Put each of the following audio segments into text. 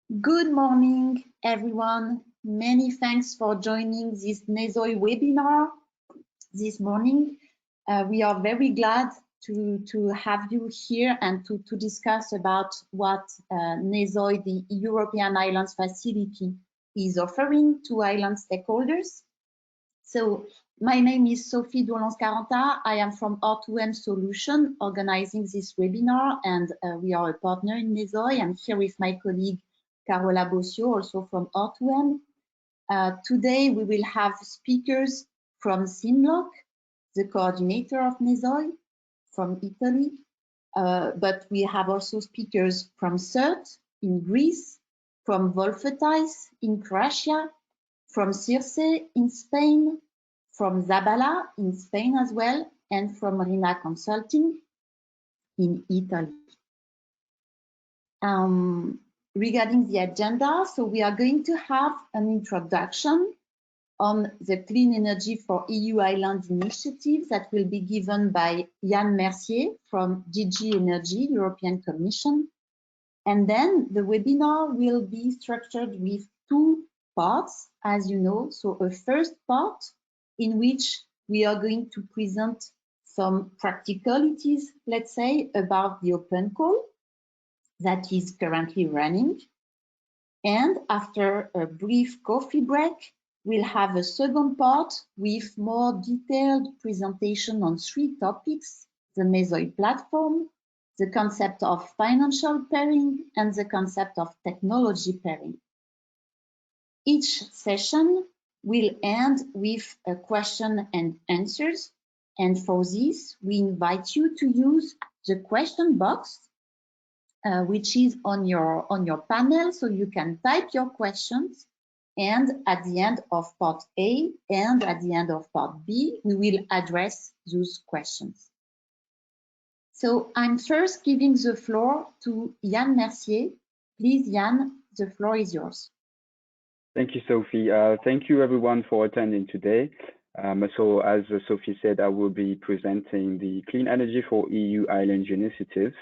Good morning, everyone. Many thanks for joining this NESOI webinar this morning. We are very glad to have you here and to discuss about what NESOI, the European Islands Facility, is offering to island stakeholders. So my name is Sophie Doulans-Caranta. I am from R2M Solution, organizing this webinar, and we are a partner in NESOI. I'm here with my colleague Carola Bossio, also from R2M. Today we will have speakers from Simlock, the coordinator of NESOI, from Italy, but we have also speakers from CERT in Greece, from Photovoltaic in Croatia, from Circe in Spain, from Zabala in Spain as well, and from Rina Consulting in Italy. Regarding the agenda, so we are going to have an introduction on the Clean Energy for EU Islands initiative that will be given by Yann Mercier from DG Energy, European Commission. And then the webinar will be structured with two parts, as you know. So a first part in which we are going to present some practicalities, let's say, about the open call that is currently running. And after a brief coffee break, we'll have a second part with more detailed presentation on three topics: the NESOI platform, the concept of financial pairing, and the concept of technology pairing. Each session will end with a question and answers. And for this, we invite you to use the question box which is on your panel, so you can type your questions, and at the end of part A and at the end of part B, we will address those questions. So I'm first giving the floor to Yann Mercier. Please, Yann, the floor is yours. Thank you, Sophie. Thank you, everyone, for attending today. So as Sophie said, I will be presenting the Clean Energy for EU Islands initiative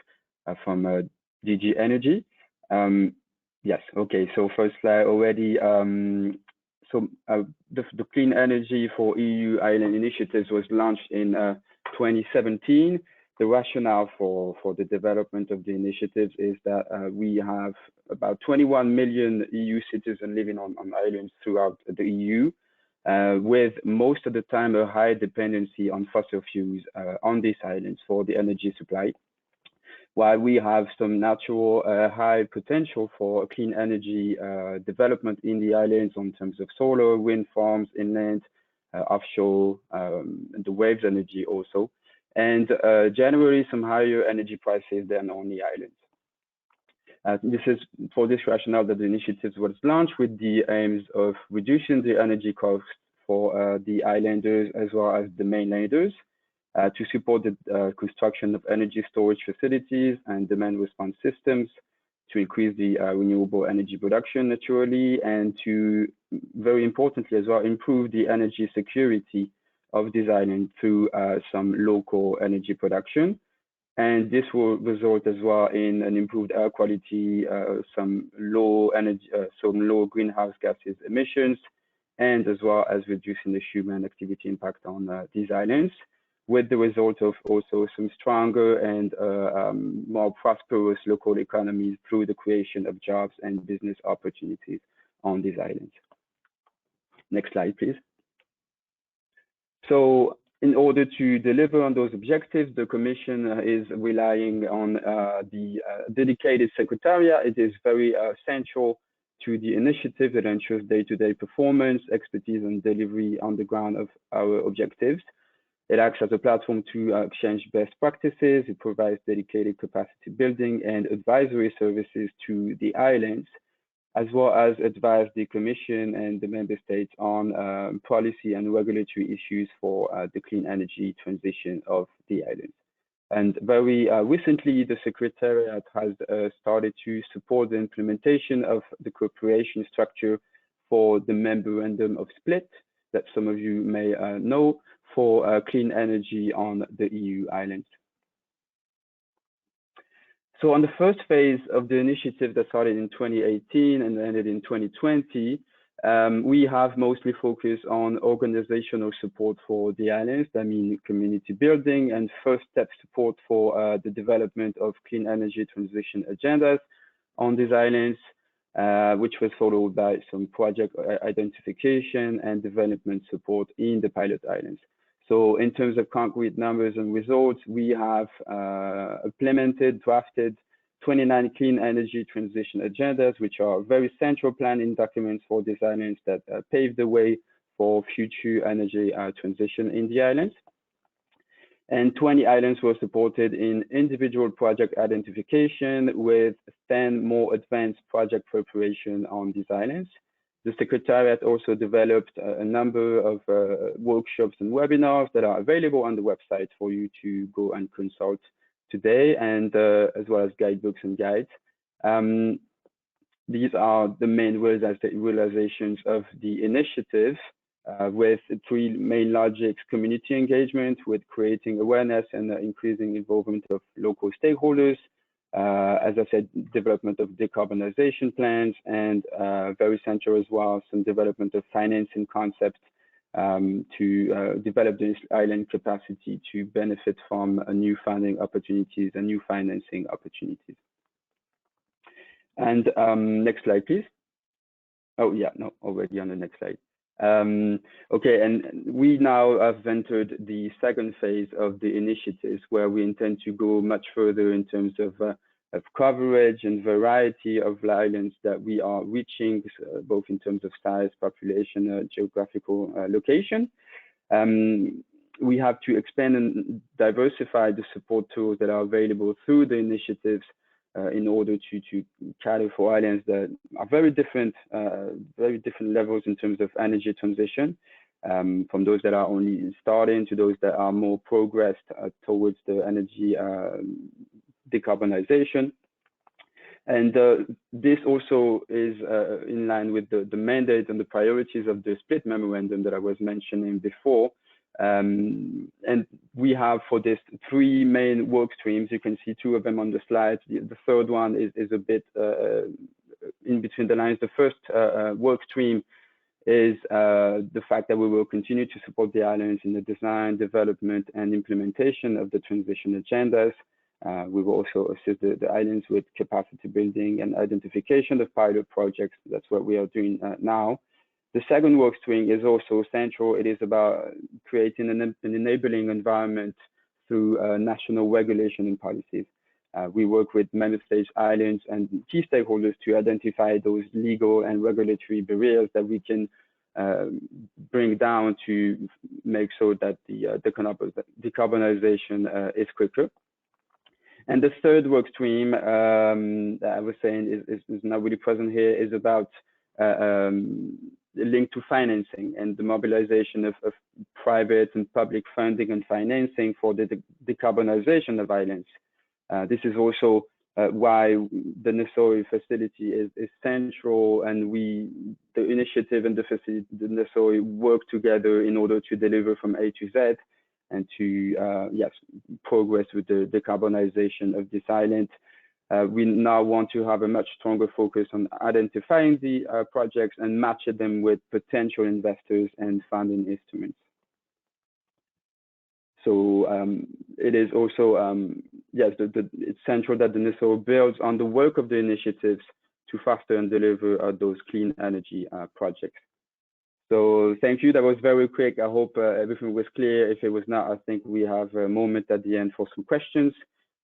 from DG Energy. Yes, okay, so first slide already. The Clean Energy for EU Island initiatives was launched in 2017. The rationale for the development of the initiatives is that we have about 21 million EU citizens living on islands throughout the EU, with most of the time a high dependency on fossil fuels on these islands for the energy supply. While we have some natural high potential for clean energy development in the islands in terms of solar, wind farms, inland, offshore, and the waves energy also, and generally some higher energy prices than on the islands. This is for this rationale that the initiative was launched with the aims of reducing the energy costs for the islanders as well as the mainlanders, to support the construction of energy storage facilities and demand response systems, to increase the renewable energy production naturally, and to, very importantly as well, improve the energy security of this island through some local energy production. And this will result as well in an improved air quality, some low greenhouse gases emissions, and as well as reducing the human activity impact on these islands, with the result of also some stronger and more prosperous local economies through the creation of jobs and business opportunities on these islands. Next slide, please. So in order to deliver on those objectives, the Commission is relying on the dedicated secretariat. It is very central to the initiative that ensures day-to-day performance, expertise, and delivery on the ground of our objectives. It acts as a platform to exchange best practices. It provides dedicated capacity building and advisory services to the islands, as well as advise the Commission and the Member States on policy and regulatory issues for the clean energy transition of the islands. And very recently, the Secretariat has started to support the implementation of the cooperation structure for the Memorandum of Split that some of you may know, for clean energy on the EU islands. So on the first phase of the initiative that started in 2018 and ended in 2020, we have mostly focused on organizational support for the islands. That means community building and first step support for the development of clean energy transition agendas on these islands, which was followed by some project identification and development support in the pilot islands. So in terms of concrete numbers and results, we have implemented, drafted 29 clean energy transition agendas, which are very central planning documents for these islands that pave the way for future energy transition in the islands. And 20 islands were supported in individual project identification with 10 more advanced project preparation on these islands. The Secretariat also developed a number of workshops and webinars that are available on the website for you to go and consult today, and as well as guidebooks and guides. These are the main realizations of the initiative, with 3 main logics: community engagement, with creating awareness and increasing involvement of local stakeholders. As I said, development of decarbonization plans, and very central as well, some development of financing concepts to develop this island capacity to benefit from new funding opportunities and new financing opportunities. And next slide, please. Oh, yeah, no, already on the next slide. Okay, and we now have entered the second phase of the initiatives, where we intend to go much further in terms of coverage and variety of islands that we are reaching, both in terms of size, population, geographical location. We have to expand and diversify the support tools that are available through the initiatives in order to cater for islands that are very different levels in terms of energy transition, from those that are only starting to those that are more progressed towards the energy decarbonization. And this also is in line with the mandate and the priorities of the split memorandum that I was mentioning before. And we have for this 3 main work streams. You can see 2 of them on the slide. The third one is a bit in between the lines. The first work stream is the fact that we will continue to support the islands in the design, development, and implementation of the transition agendas. We will also assist the islands with capacity building and identification of pilot projects. That's what we are doing now. The second work stream is also central. It is about creating an enabling environment through national regulation and policies. We work with member states, islands, and key stakeholders to identify those legal and regulatory barriers that we can bring down to make sure that the decarbonization is quicker. And the third work stream that I was saying is not really present here, is about linked to financing and the mobilization of private and public funding and financing for the decarbonization of islands. This is also why the Nasoi facility is central, and the initiative and the facility, the Nasoi, work together in order to deliver from A to Z and to progress with the decarbonization of this island. We now want to have a much stronger focus on identifying the projects and matching them with potential investors and funding instruments. So it is also, it's central that the NESO builds on the work of the initiatives to foster and deliver those clean energy projects. So thank you. That was very quick. I hope everything was clear. If it was not, I think we have a moment at the end for some questions.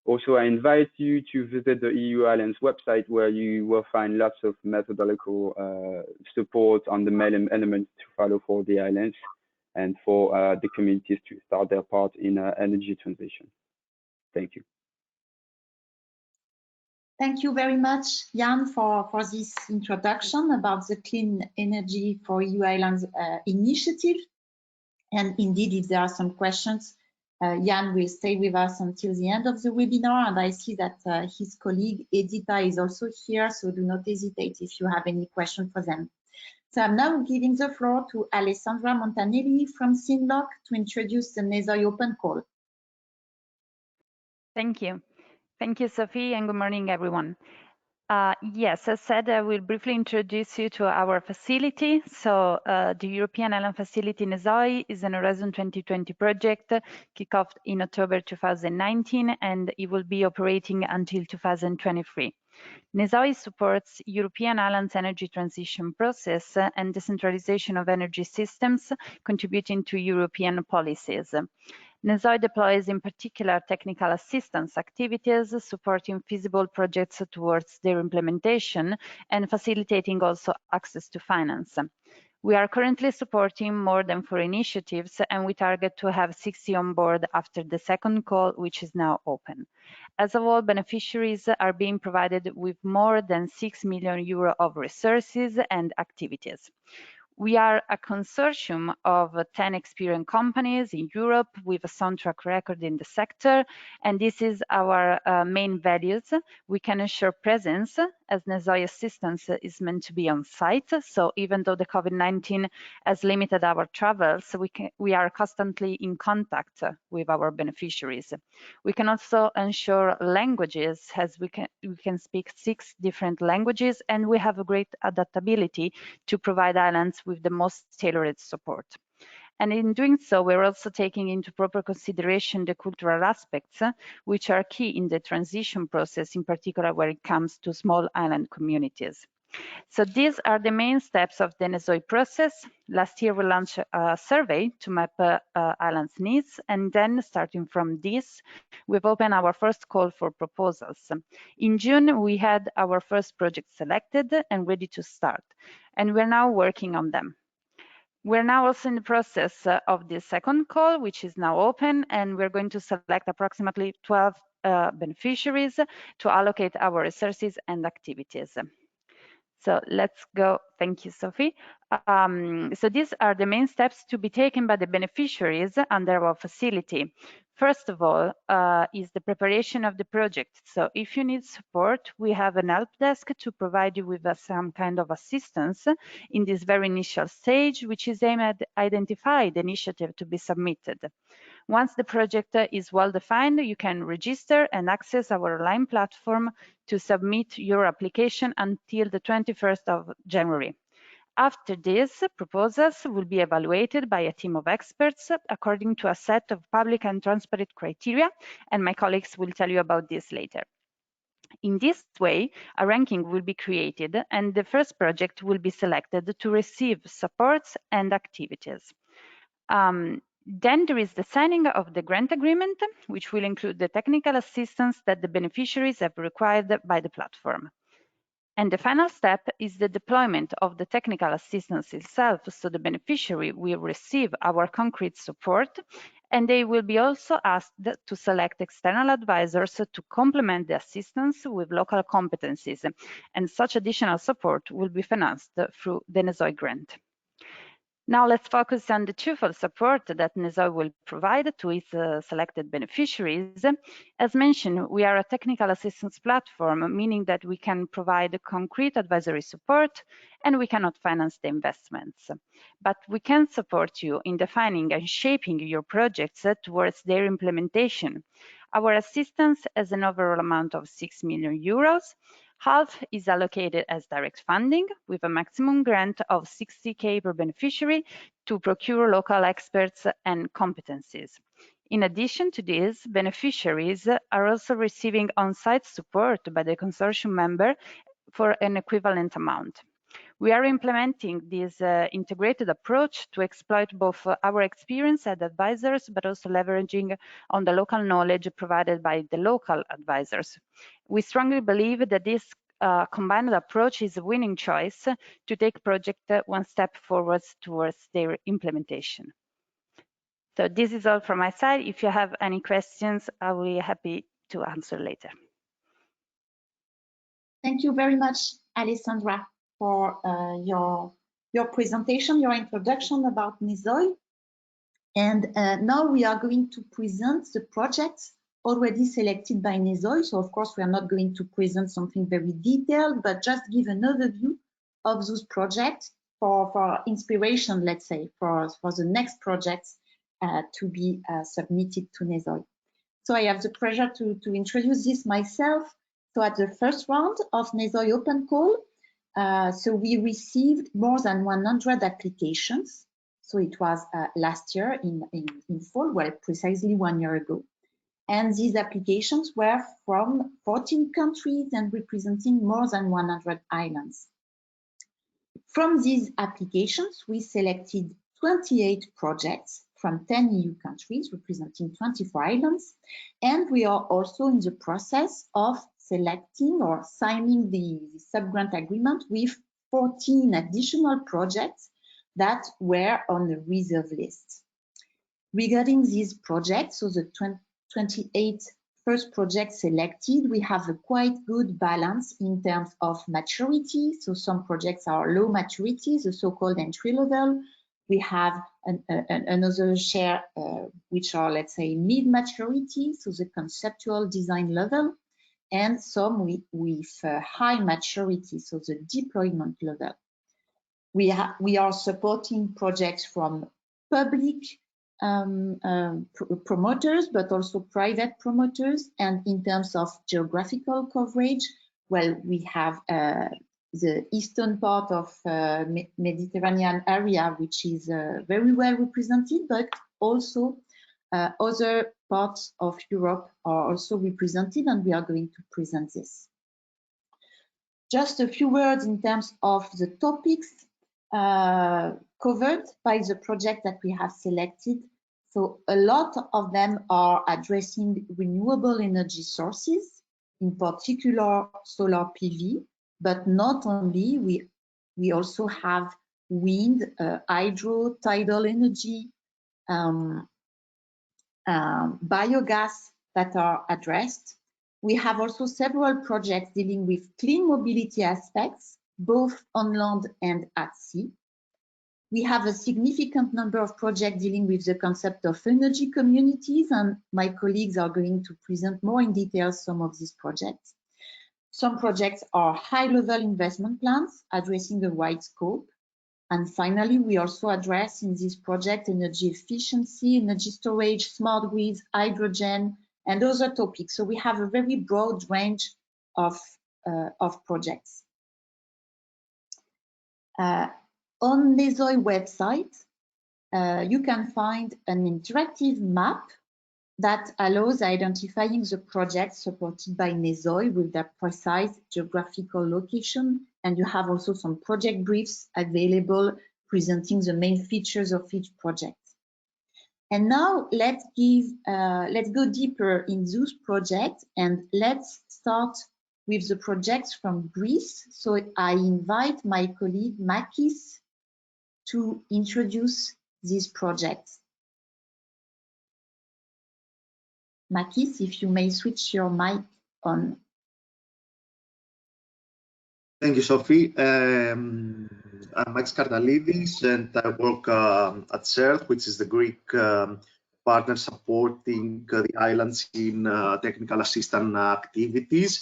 Also, I invite you to visit the EU Islands website, where you will find lots of methodological support on the main elements to follow for the islands and for the communities to start their part in energy transition. Thank you. Thank you very much, Jan, for this introduction about the Clean Energy for EU Islands initiative. And indeed, if there are some questions, Jan will stay with us until the end of the webinar, and I see that his colleague Edita is also here, so do not hesitate if you have any question for them. So I'm now giving the floor to Alessandra Montanelli from Sinlock to introduce the NESOI open call. Thank you. Thank you, Sophie, and good morning, everyone. Yes, as said, I will briefly introduce you to our facility. So the European Island Facility NESOI is an Horizon 2020 project kicked off in October 2019, and it will be operating until 2023. NESOI supports European islands' energy transition process and decentralization of energy systems, contributing to European policies. NESOI deploys in particular technical assistance activities, supporting feasible projects towards their implementation and facilitating also access to finance. We are currently supporting more than 4 initiatives, and we target to have 60 on board after the second call, which is now open. As of all, beneficiaries are being provided with more than 6 million euro of resources and activities. We are a consortium of 10 experienced companies in Europe with a sound track record in the sector, and this is our main values. We can ensure presence, as NESOI assistance is meant to be on site. So even though the COVID-19 has limited our travels, we are constantly in contact with our beneficiaries. We can also ensure languages, as we can speak 6 different languages, and we have a great adaptability to provide islands with the most tailored support. And in doing so, we're also taking into proper consideration the cultural aspects, which are key in the transition process, in particular when it comes to small island communities. So these are the main steps of the NESOI process. Last year, we launched a survey to map islands' needs, and then starting from this, we've opened our first call for proposals. In June, we had our first project selected and ready to start, and we're now working on them. We're now also in the process of the second call, which is now open, and we're going to select approximately 12 beneficiaries to allocate our resources and activities. So let's go. Thank you, Sophie. So these are the main steps to be taken by the beneficiaries under our facility. First of all, is the preparation of the project. So if you need support, we have an help desk to provide you with some kind of assistance in this very initial stage, which is aimed at identifying the initiative to be submitted. Once the project is well defined, you can register and access our online platform to submit your application until the 21st of January. After this, proposals will be evaluated by a team of experts according to a set of public and transparent criteria, and my colleagues will tell you about this later. In this way, a ranking will be created and the first project will be selected to receive supports and activities. Then there is the signing of the grant agreement, which will include the technical assistance that the beneficiaries have required by the platform. And the final step is the deployment of the technical assistance itself, so the beneficiary will receive our concrete support, and they will be also asked to select external advisors to complement the assistance with local competencies, and such additional support will be financed through the NESOI grant. Now let's focus on the twofold support that NESOI will provide to its selected beneficiaries. As mentioned, we are a technical assistance platform, meaning that we can provide concrete advisory support and we cannot finance the investments. But we can support you in defining and shaping your projects towards their implementation. Our assistance has an overall amount of 6 million euros. Half is allocated as direct funding with a maximum grant of 60,000 per beneficiary to procure local experts and competencies. In addition to this, beneficiaries are also receiving on-site support by the consortium member for an equivalent amount. We are implementing this integrated approach to exploit both our experience as advisors, but also leveraging on the local knowledge provided by the local advisors. We strongly believe that this combined approach is a winning choice to take project one step forward towards their implementation. So this is all from my side. If you have any questions, I will be happy to answer later. Thank you very much, Alessandra, for your presentation, your introduction about NESOI. And now we are going to present the projects already selected by NESOI. So of course, we are not going to present something very detailed, but just give an overview of those projects for inspiration, let's say, for the next projects to be submitted to NESOI. So I have the pleasure to introduce this myself. So at the first round of NESOI open call, so we received more than 100 applications. So it was last year in fall, well, precisely 1 year ago. And these applications were from 14 countries and representing more than 100 islands. From these applications, we selected 28 projects from 10 EU countries representing 24 islands. And we are also in the process of selecting or signing the sub-grant agreement with 14 additional projects that were on the reserve list. Regarding these projects, so the 28 first projects selected, we have a quite good balance in terms of maturity. So some projects are low maturity, the so-called entry level. We have another share which are, let's say, mid maturity, so the conceptual design level, and some with high maturity, so the deployment level. We are supporting projects from public promoters, but also private promoters. And in terms of geographical coverage, well, we have the eastern part of Mediterranean area, which is very well represented, but also other parts of Europe are also represented, and we are going to present this. Just a few words in terms of the topics covered by the project that we have selected. So a lot of them are addressing renewable energy sources, in particular solar PV, but not only. We also have wind, hydro, tidal energy, biogas that are addressed. We have also several projects dealing with clean mobility aspects, both on land and at sea. We have a significant number of projects dealing with the concept of energy communities, and my colleagues are going to present more in detail some of these projects. Some projects are high-level investment plans addressing a wide scope. And finally, we also address in this project energy efficiency, energy storage, smart grids, hydrogen, and other topics. So we have a very broad range of projects. On NESOI website, you can find an interactive map that allows identifying the projects supported by NESOI with their precise geographical location. And you have also some project briefs available presenting the main features of each project. And now let's go deeper in those projects, and let's start with the projects from Greece. So I invite my colleague Makis to introduce these projects. Makis, if you may switch your mic on. Thank you, Sophie. I'm Max Kardalidis, and I work at CERT, which is the Greek partner supporting the islands in technical assistance activities.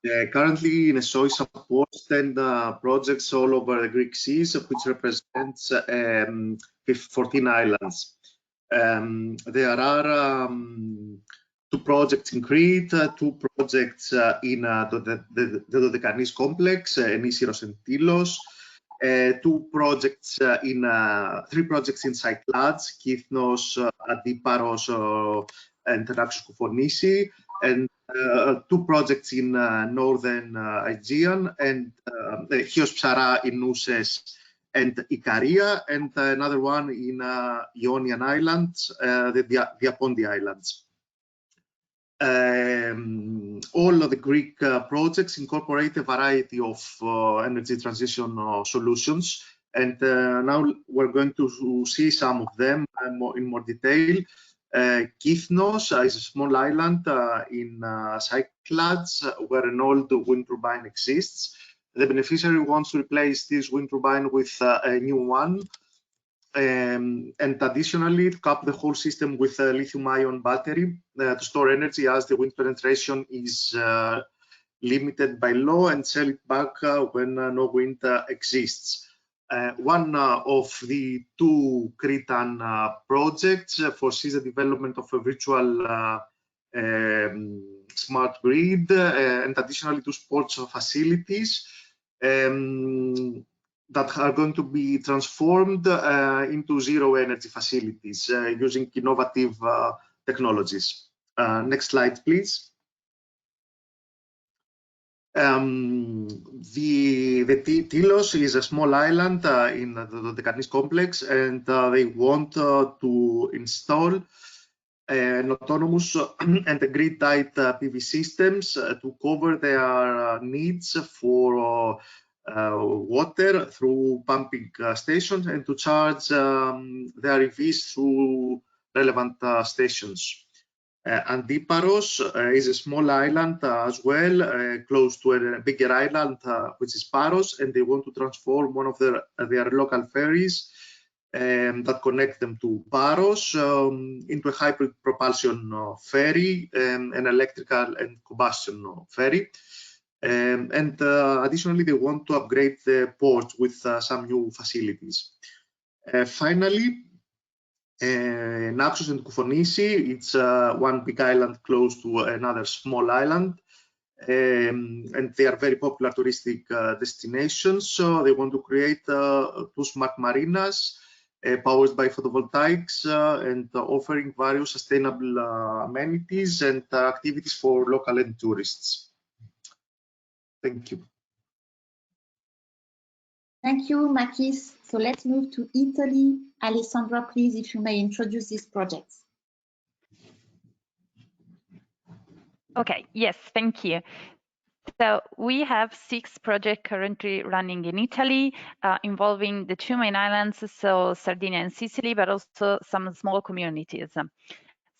Currently, NESOI supports 10 projects all over the Greek seas, which represents 14 islands. There are 2 projects in Crete, 2 projects in the Dodecanese complex, Nissos and Tylos, 3 projects in Cyclades, Kythnos, Adiparos, and Naxos Koufonisi, and 2 projects in northern Aegean, and Chios Psara in Nousses and Ikaria, and another one in Ionian Islands, the Diapondi Islands. All of the Greek projects incorporate a variety of energy transition solutions, and now we're going to see some of them in more detail. Kythnos is a small island in Cyclades where an old wind turbine exists. The beneficiary wants to replace this wind turbine with a new one, and additionally to cap the whole system with a lithium-ion battery to store energy as the wind penetration is limited by law, and sell it back when no wind exists. One of the 2 Cretan projects foresees the development of a virtual smart grid, and additionally to sports facilities that are going to be transformed into zero energy facilities using innovative technologies. Next slide, please. The Tilos is a small island in the Dodekanis complex, and they want to install an autonomous and grid-tied PV systems to cover their needs for water through pumping stations and to charge their EVs through relevant stations. Antiparos is a small island as well, close to a bigger island, which is Paros, and they want to transform one of their local ferries that connect them to Paros into a hybrid propulsion ferry, an electrical and combustion ferry. And additionally, they want to upgrade the port with some new facilities. Finally, Naxos and Koufonisi, it's one big island close to another small island, and they are very popular touristic destinations. So they want to create 2 smart marinas powered by photovoltaics and offering various sustainable amenities and activities for local and tourists. Thank you. Thank you, Makis. So let's move to Italy. Alessandra, please, if you may introduce these projects. Okay, yes, thank you. So we have 6 projects currently running in Italy, involving the 2 main islands, so Sardinia and Sicily, but also some small communities.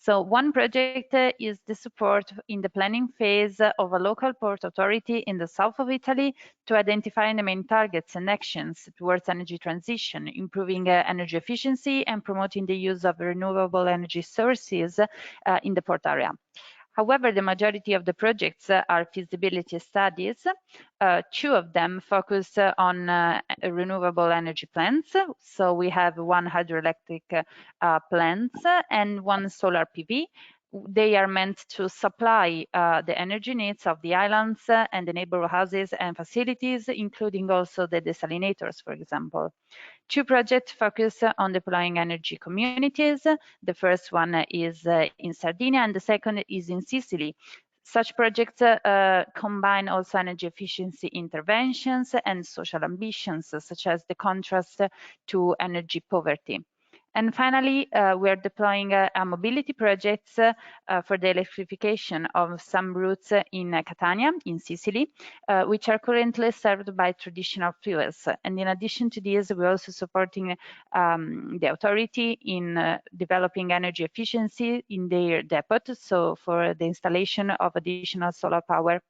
So one project is the support in the planning phase of a local port authority in the south of Italy to identify the main targets and actions towards energy transition, improving energy efficiency and promoting the use of renewable energy sources in the port area. However, the majority of the projects are feasibility studies. 2 of them focus on renewable energy plants. So we have 1 hydroelectric plant and 1 solar PV. They are meant to supply the energy needs of the islands and the neighborhood houses and facilities, including also the desalinators, for example. 2 projects focus on deploying energy communities. The first one is in Sardinia and the second is in Sicily. Such projects combine also energy efficiency interventions and social ambitions, such as the contrast to energy poverty. And finally, we are deploying a mobility projects for the electrification of some routes in Catania, in Sicily, which are currently served by traditional fuels. And in addition to this, we're also supporting the authority in developing energy efficiency in their depot, so for the installation of additional solar power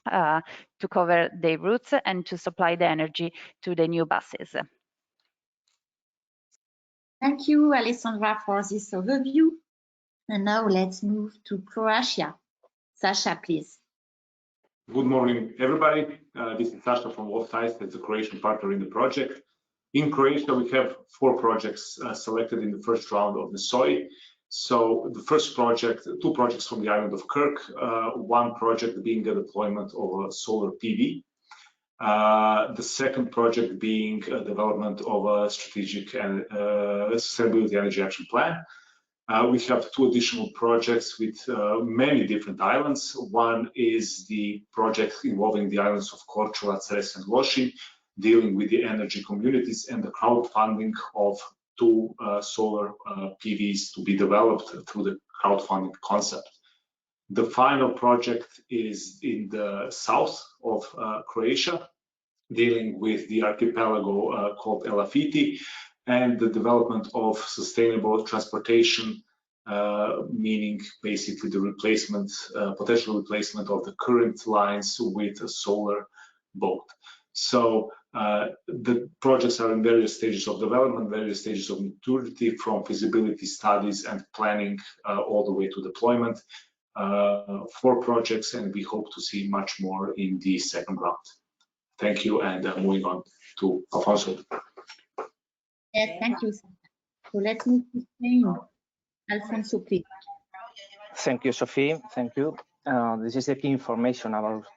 to cover their routes and to supply the energy to the new buses. Thank you, Alessandra, for this overview. And now let's move to Croatia. Sasha, please. Good morning, everybody. This is Sasha from Offsite, as a Croatian partner in the project. In Croatia, we have 4 projects selected in the first round of NESOI. So the first project, 2 projects from the island of Krk, 1 project being the deployment of a solar PV. The second project being development of a strategic and sustainability energy action plan. We have 2 additional projects with many different islands. One is the project involving the islands of Korčula, Cres, and Lošinj, dealing with the energy communities and the crowdfunding of 2 solar PVs to be developed through the crowdfunding concept. The final project is in the south of Croatia, dealing with the archipelago called Elafiti and the development of sustainable transportation, meaning basically the replacement, potential replacement of the current lines with a solar boat. So the projects are in various stages of development, various stages of maturity, from feasibility studies and planning all the way to deployment. 4 projects, and we hope to see much more in the second round. Thank you, and moving on to Alfonso. Yes, thank you. So let's move to Spain. Alfonso, please. Thank you, Sophie. Thank you. This is the key information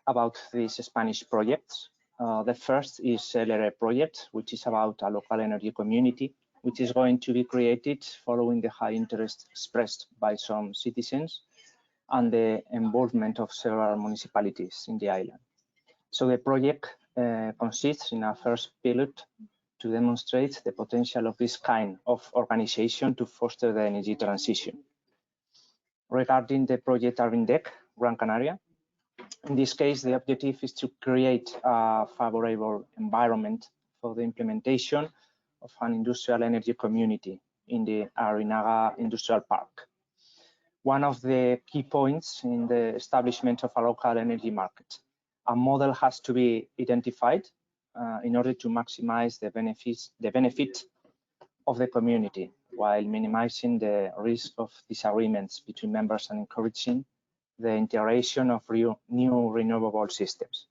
about these Spanish projects. The first is Celery Project, which is about a local energy community, which is going to be created following the high interest expressed by some citizens and the involvement of several municipalities in the island. So the project consists in a first pilot to demonstrate the potential of this kind of organization to foster the energy transition. Regarding the project Arvindec, Gran Canaria, in this case, the objective is to create a favorable environment for the implementation of an industrial energy community in the Arinaga Industrial Park. One of the key points in the establishment of a local energy market, a model has to be identified in order to maximize the benefit of the community while minimizing the risk of disagreements between members and encouraging the integration of new renewable systems.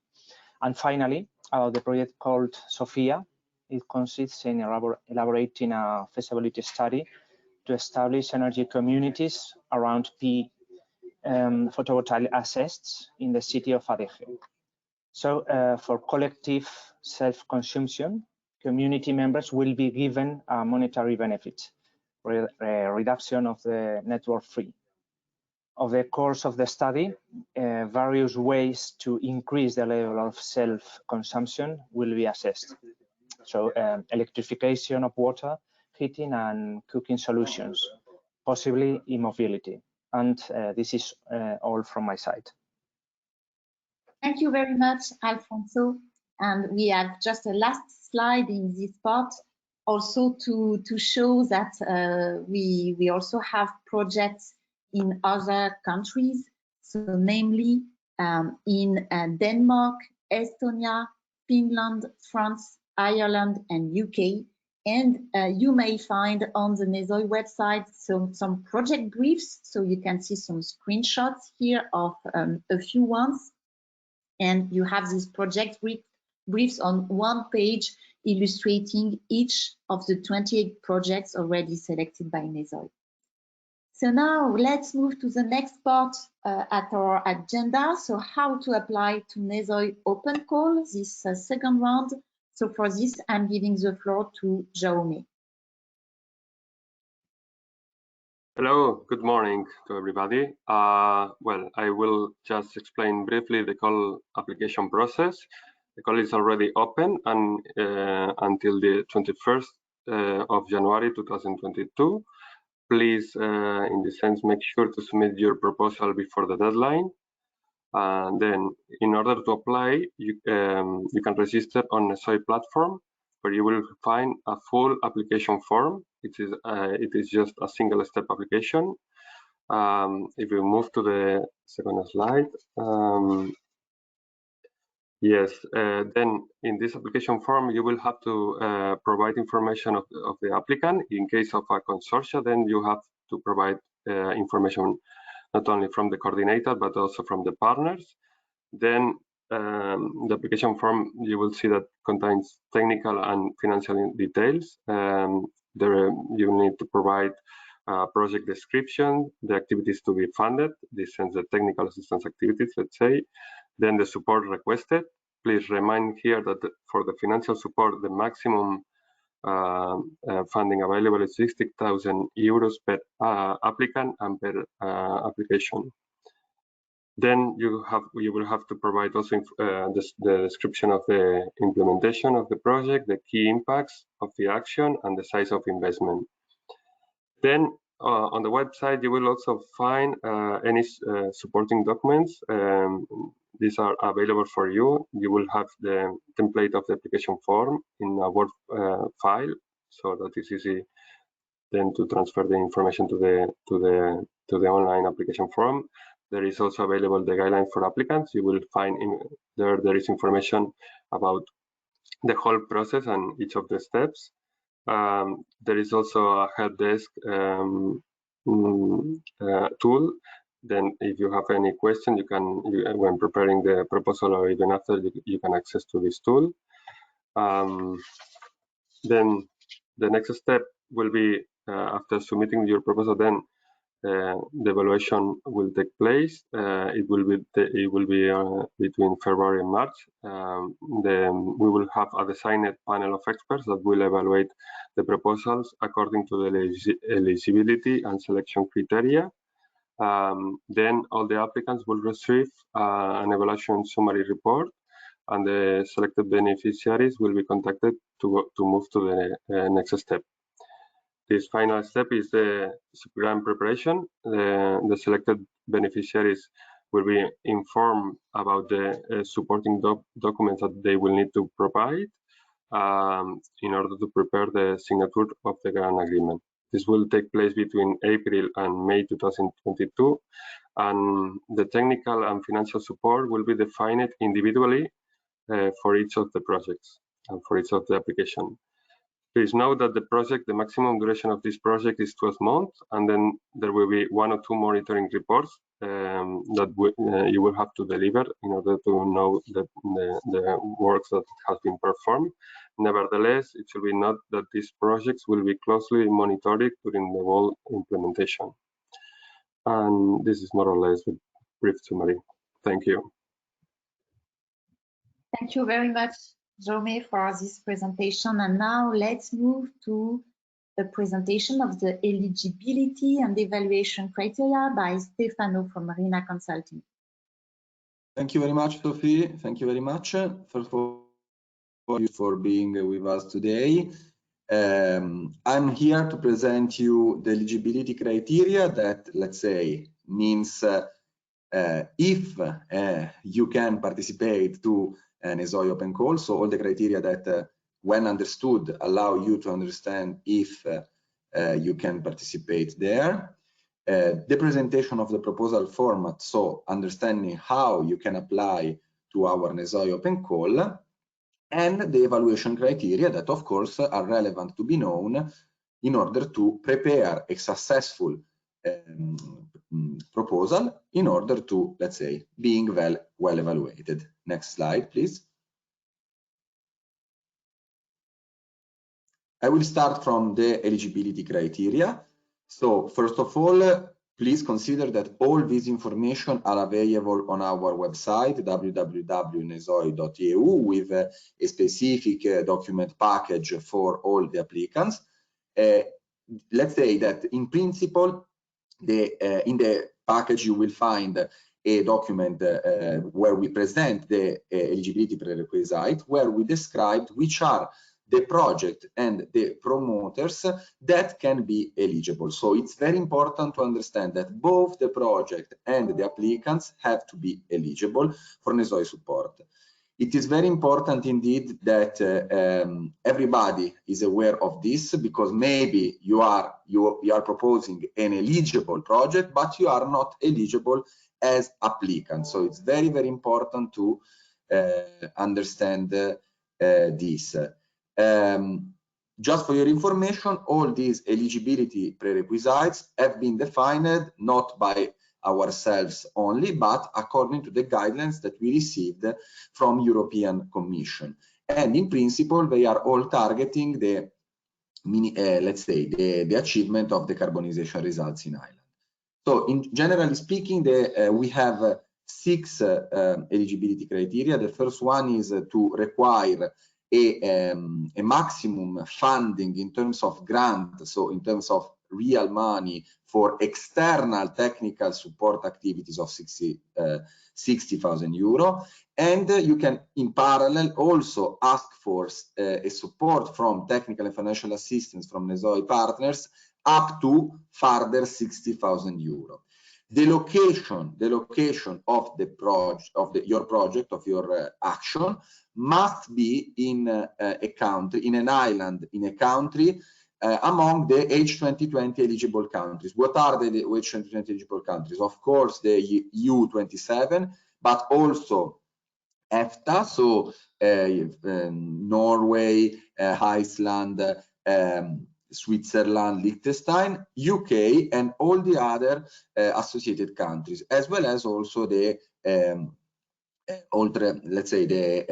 And finally, the project called Sofia, it consists in elaborating a feasibility study to establish energy communities around photovoltaic assets in the city of Adeje. So for collective self-consumption, community members will be given a monetary benefit, reduction of the network fee. Of the course of the study, various ways to increase the level of self-consumption will be assessed. So electrification of water, heating and cooking solutions, possibly e-mobility. And this is all from my side. Thank you very much, Alfonso. And we have just a last slide in this part, also to show that we also have projects in other countries, so namely in Denmark, Estonia, Finland, France, Ireland, and UK. And you may find on the NESOI website some project briefs, so you can see some screenshots here of a few ones. And you have these project briefs on one page illustrating each of the 28 projects already selected by NESOI. So now let's move to the next part at our agenda. So how to apply to NESOI open call, this second round. So for this, I'm giving the floor to Jaume. Hello, good morning to everybody. Well, I will just explain briefly the call application process. The call is already open and until the 21st of January 2022. Please, in this sense, make sure to submit your proposal before the deadline. And then, in order to apply, you can register on the NESOI platform, where you will find a full application form. It is just a single-step application. If we move to the second slide, yes, then in this application form, you will have to provide information of the applicant. In case of a consortia, then you have to provide information not only from the coordinator, but also from the partners. Then the application form, you will see that contains technical and financial details. There you need to provide project description, the activities to be funded, this is the technical assistance activities, let's say, then the support requested. Please remind here that for the financial support, the maximum funding available is 60,000 euros per applicant and per application. Then you will have to provide also the description of the implementation of the project, the key impacts of the action, and the size of investment. Then on the website, you will also find any supporting documents. These are available for you. You will have the template of the application form in a Word file, so that is easy then to transfer the information to the online application form. There is also available the guidelines for applicants. You will find there is information about the whole process and each of the steps. There is also a help desk tool. Then if you have any question, when preparing the proposal or even after, you can access to this tool. Then the next step will be after submitting your proposal, then the evaluation will take place. It will be between February and March. We will have a designated panel of experts that will evaluate the proposals according to the eligibility and selection criteria. Then all the applicants will receive an evaluation summary report, and the selected beneficiaries will be contacted to move to the next step. This final step is the grant preparation. The selected beneficiaries will be informed about the supporting documents that they will need to provide in order to prepare the signature of the grant agreement. This will take place between April and May 2022, and the technical and financial support will be defined individually for each of the projects and for each of the application. Please note that the maximum duration of this project is 12 months, and then there will be 1 or 2 monitoring reports that you will have to deliver in order to know the works that have been performed. Nevertheless, it should be noted that these projects will be closely monitored during the whole implementation. And this is more or less a brief summary. Thank you. Thank you very much, Jaume, for this presentation. And now let's move to the presentation of the eligibility and evaluation criteria by Stefano from Marina Consulting. Thank you very much, Sophie. Thank you very much. First of all, you for being with us today. I'm here to present you the eligibility criteria that, let's say, means if you can participate to an NESOI open call. So all the criteria that, when understood, allow you to understand if you can participate there. The presentation of the proposal format, so understanding how you can apply to our NESOI open call, and the evaluation criteria that, of course, are relevant to be known in order to prepare a successful proposal in order to, let's say, being well evaluated. Next slide, please. I will start from the eligibility criteria. So first of all, please consider that all this information are available on our website, www.nesoi.eu, with a specific document package for all the applicants. Let's say that in principle, in the package you will find a document where we present the eligibility prerequisites, where we described which are the project and the promoters that can be eligible. So it's very important to understand that both the project and the applicants have to be eligible for NESOI support. It is very important indeed that everybody is aware of this, because maybe you are proposing an eligible project, but you are not eligible as applicant. So it's very, very important to understand this. Just for your information, all these eligibility prerequisites have been defined not by ourselves only, but according to the guidelines that we received from European Commission. And in principle, they are all targeting the, let's say, the achievement of decarbonization results in Ireland. So, generally speaking, we have 6 eligibility criteria. The first one is to require a maximum funding in terms of grant, so in terms of real money for external technical support activities of 60,000 euro, and you can in parallel also ask for a support from technical and financial assistance from NESOI partners up to further 60,000 euro. The location of the project, your project, of your action, must be in a country, in an island, in a country among the H2020 eligible countries. What are the H2020 eligible countries? Of course, the EU 27, but also EFTA, so Norway, Iceland, Switzerland, Liechtenstein, UK, and all the other associated countries, as well as also the let's say the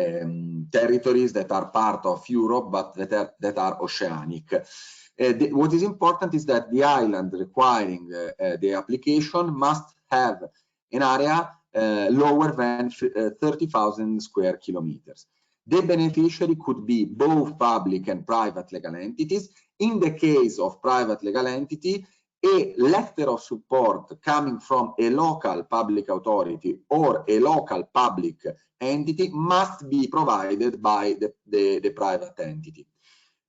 territories that are part of Europe but that are oceanic. What is important is that the island requiring the application must have an area lower than 30,000 square kilometers. The beneficiary could be both public and private legal entities. In the case of private legal entity, a letter of support coming from a local public authority or a local public entity must be provided by the private entity.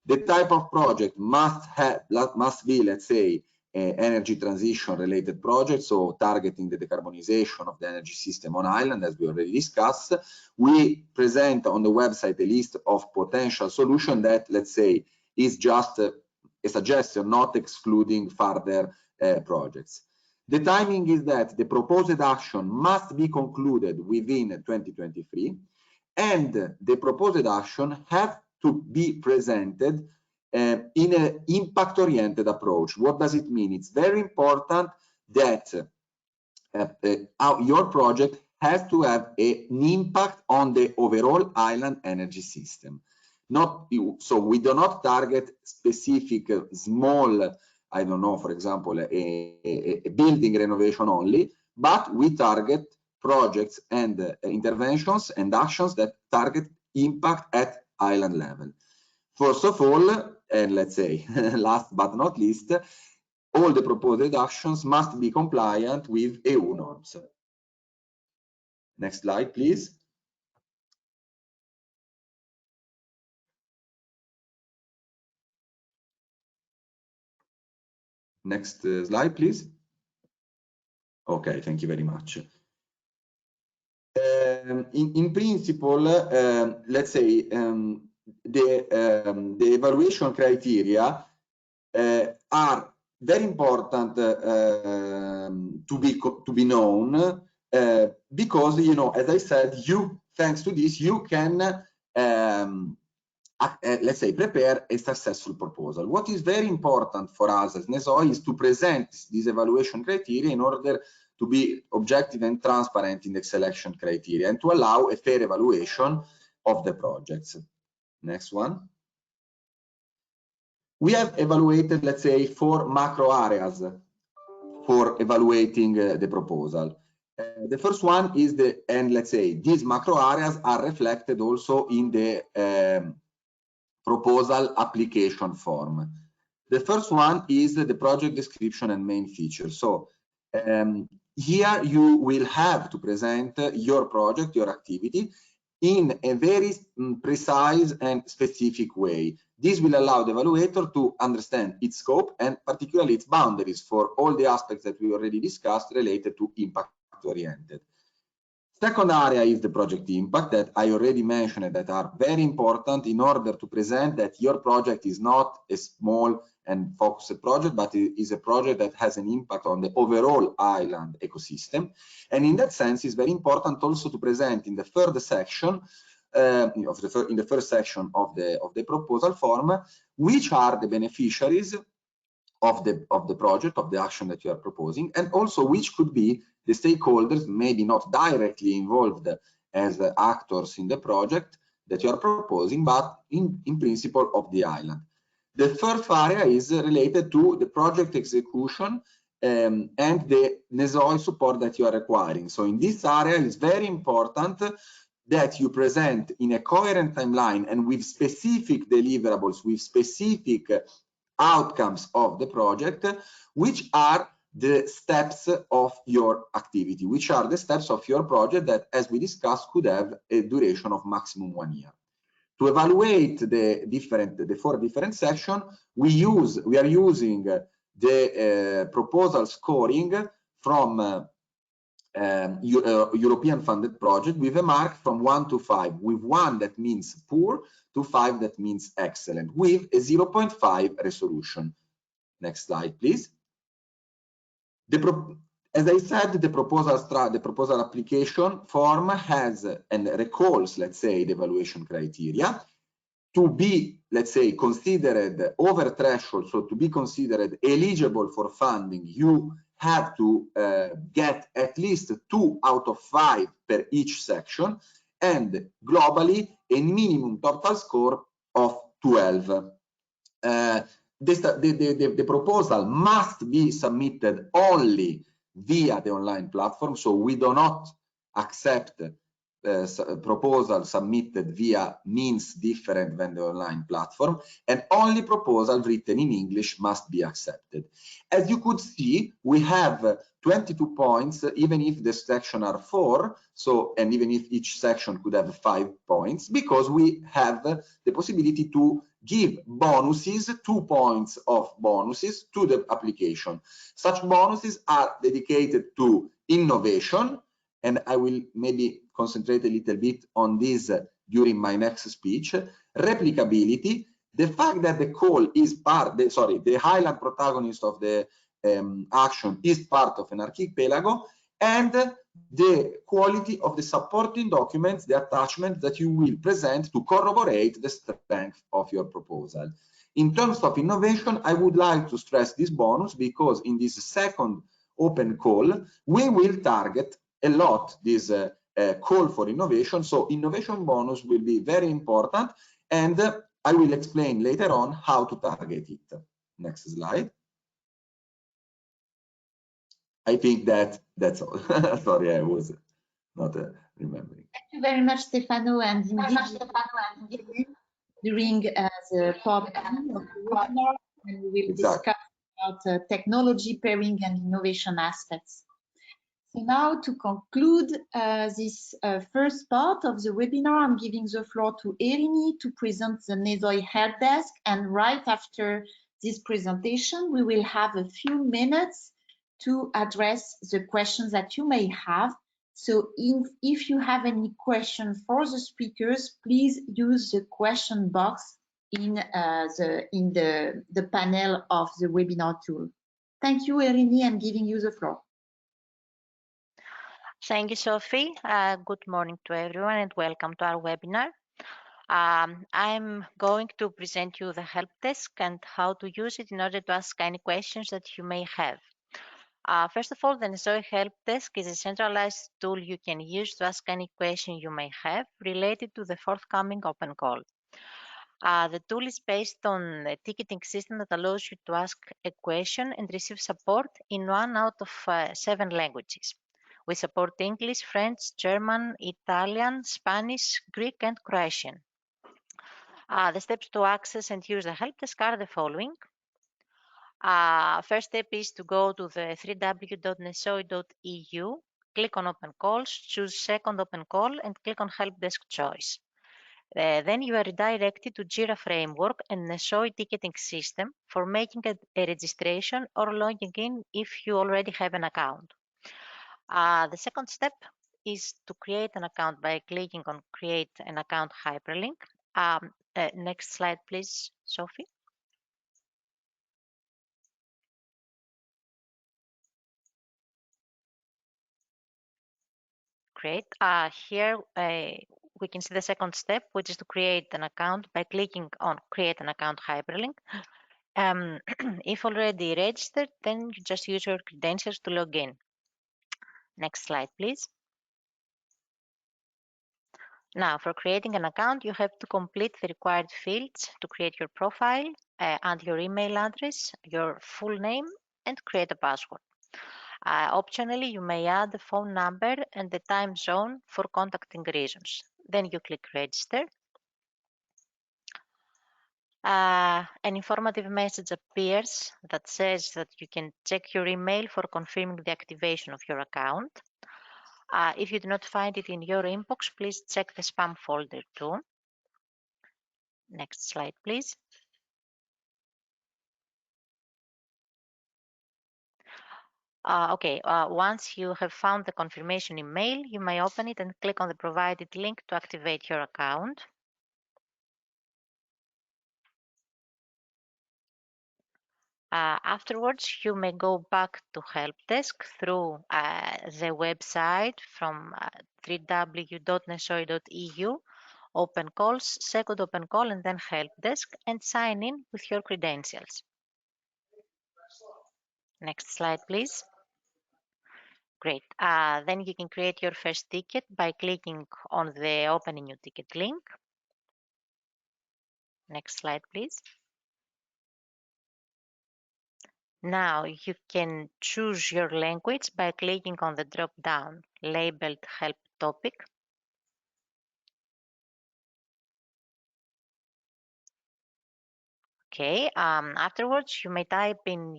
The type of project must be, let's say, energy transition related project, so targeting the decarbonization of the energy system on island, as we already discussed. We present on the website a list of potential solutions that, let's say, is just a suggestion, not excluding further projects. The timing is that the proposed action must be concluded within 2023, and the proposed action have to be presented in an impact-oriented approach. What does it mean? It's very important that your project has to have an impact on the overall island energy system. So we do not target specific small, I don't know, for example, a building renovation only, but we target projects and interventions and actions that target impact at island level. First of all, and let's say last but not least, all the proposed actions must be compliant with EU norms. Next slide, please. Next slide, please. Okay, thank you very much. In principle, let's say the evaluation criteria are very important to be known because, you know, as I said, thanks to this, you can let's say prepare a successful proposal. What is very important for us as NESOI is to present these evaluation criteria in order to be objective and transparent in the selection criteria and to allow a fair evaluation of the projects. Next one. We have evaluated, let's say, 4 macro areas for evaluating the proposal. The first one is and let's say these macro areas are reflected also in the proposal application form. The first one is the project description and main features. So here you will have to present your project, your activity, in a very precise and specific way. This will allow the evaluator to understand its scope and particularly its boundaries for all the aspects that we already discussed related to impact-oriented. Second area is the project impact that I already mentioned that are very important in order to present that your project is not a small and focused project, but it is a project that has an impact on the overall island ecosystem. And in that sense, it's very important also to present in the third section, in the first section of the proposal form, which are the beneficiaries of the project, of the action that you are proposing, and also which could be the stakeholders, maybe not directly involved as actors in the project that you are proposing, but in principle of the island. The third area is related to the project execution and the NESOI support that you are requiring. So in this area, it's very important that you present in a coherent timeline and with specific deliverables, with specific outcomes of the project, which are the steps of your activity, which are the steps of your project that, as we discussed, could have a duration of maximum 1 year. To evaluate the 4 different sections, we are using the proposal scoring from European funded project with a mark from 1 to 5, with 1 that means poor to 5 that means excellent, with a 0.5 resolution. Next slide, please. As I said, the proposal application form has and recalls, let's say, the evaluation criteria. To be, let's say, considered over threshold, so to be considered eligible for funding, you have to get at least 2 out of 5 per each section, and globally a minimum total score of 12. the proposal must be submitted only via the online platform. So we do not accept proposal submitted via means different than the online platform, and only proposal written in English must be accepted. As you could see, we have 22 points, even if the section are 4, so, and even if each section could have 5 points, because we have the possibility to give bonuses, 2 points of bonuses to the application. Such bonuses are dedicated to innovation, and I will maybe concentrate a little bit on this during my next speech. Replicability, the fact that the call is part, the highland protagonist of the action is part of an archipelago, and the quality of the supporting documents, the attachment that you will present to corroborate the strength of your proposal. In terms of innovation, I would like to stress this bonus because in this second open call, we will target a lot this call for innovation. So innovation bonus will be very important, and I will explain later on how to target it. Next slide. I think that's all. Sorry, I was not remembering. Thank you very much, Stefano, and indeed during the part B of the webinar, and we will discuss about technology pairing and innovation aspects. So now to conclude this first part of the webinar, I'm giving the floor to Erini to present the NESOI help desk, and right after this presentation, we will have a few minutes to address the questions that you may have. So if you have any question for the speakers, please use the question box in the panel of the webinar tool. Thank you, Erini. I'm giving you the floor. Thank you, Sophie. Good morning to everyone and welcome to our webinar. I'm going to present you the help desk and how to use it in order to ask any questions that you may have. First of all, the NESOI help desk is a centralized tool you can use to ask any question you may have related to the forthcoming open call. The tool is based on a ticketing system that allows you to ask a question and receive support in 1 out of 7 languages. We support English, French, German, Italian, Spanish, Greek, and Croatian. The steps to access and use the help desk are the following. First step is to go to the www.nesoi.eu, click on Open Calls, choose Second Open Call, and click on Help Desk Choice. Then you are redirected to Jira Framework and Nasoi ticketing system for making a registration or logging in if you already have an account. The second step is to create an account by clicking on Create an Account hyperlink. Next slide, please, Sophie. Great. Here we can see the second step, which is to create an account by clicking on Create an Account hyperlink. If already registered, then you just use your credentials to log in. Next slide, please. Now, for creating an account, you have to complete the required fields to create your profile, and your email address, your full name, and create a password. Optionally, you may add the phone number and the time zone for contacting reasons. Then you click Register. An informative message appears that says that you can check your email for confirming the activation of your account. If you do not find it in your inbox, please check the spam folder too. Next slide, please. Once you have found the confirmation email, you may open it and click on the provided link to activate your account. Afterwards, you may go back to Help Desk through the website from www.nesoi.eu, Open Calls, Second Open Call, and then Help Desk, and sign in with your credentials. Next slide, please. Great. Then you can create your first ticket by clicking on the Open a New Ticket link. Next slide, please. Now you can choose your language by clicking on the drop-down labeled Help Topic. Okay. Afterwards, you may type in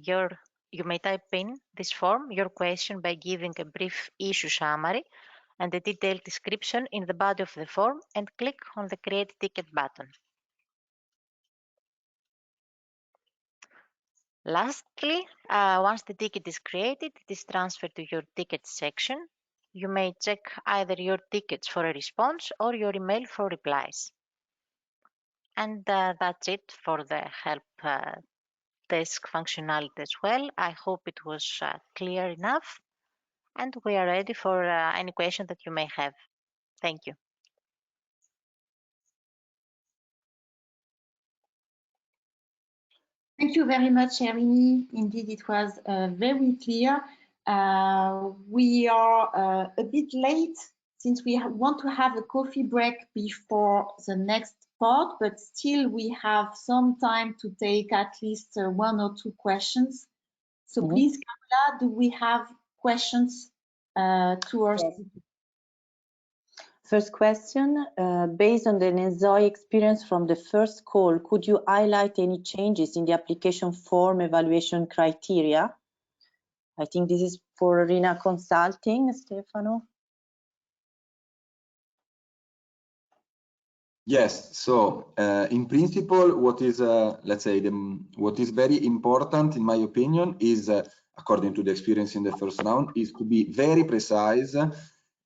this form your question by giving a brief issue summary and a detailed description in the body of the form, and click on the Create Ticket button. Lastly, once the ticket is created, it is transferred to your tickets section. You may check either your tickets for a response or your email for replies. And that's it for the help desk functionality as well. I hope it was clear enough, and we are ready for any question that you may have. Thank you. Thank you very much, Erini. Indeed, it was very clear. We are a bit late since we want to have a coffee break before the next part, but still we have some time to take at least one or two questions. So please, Carla, do we have questions to our speakers? First question, based on the NESOI experience from the first call, could you highlight any changes in the application form evaluation criteria? I think this is for Rina Consulting, Stefano. Yes, so in principle, what is, let's say, what is very important, in my opinion, is, according to the experience in the first round, is to be very precise,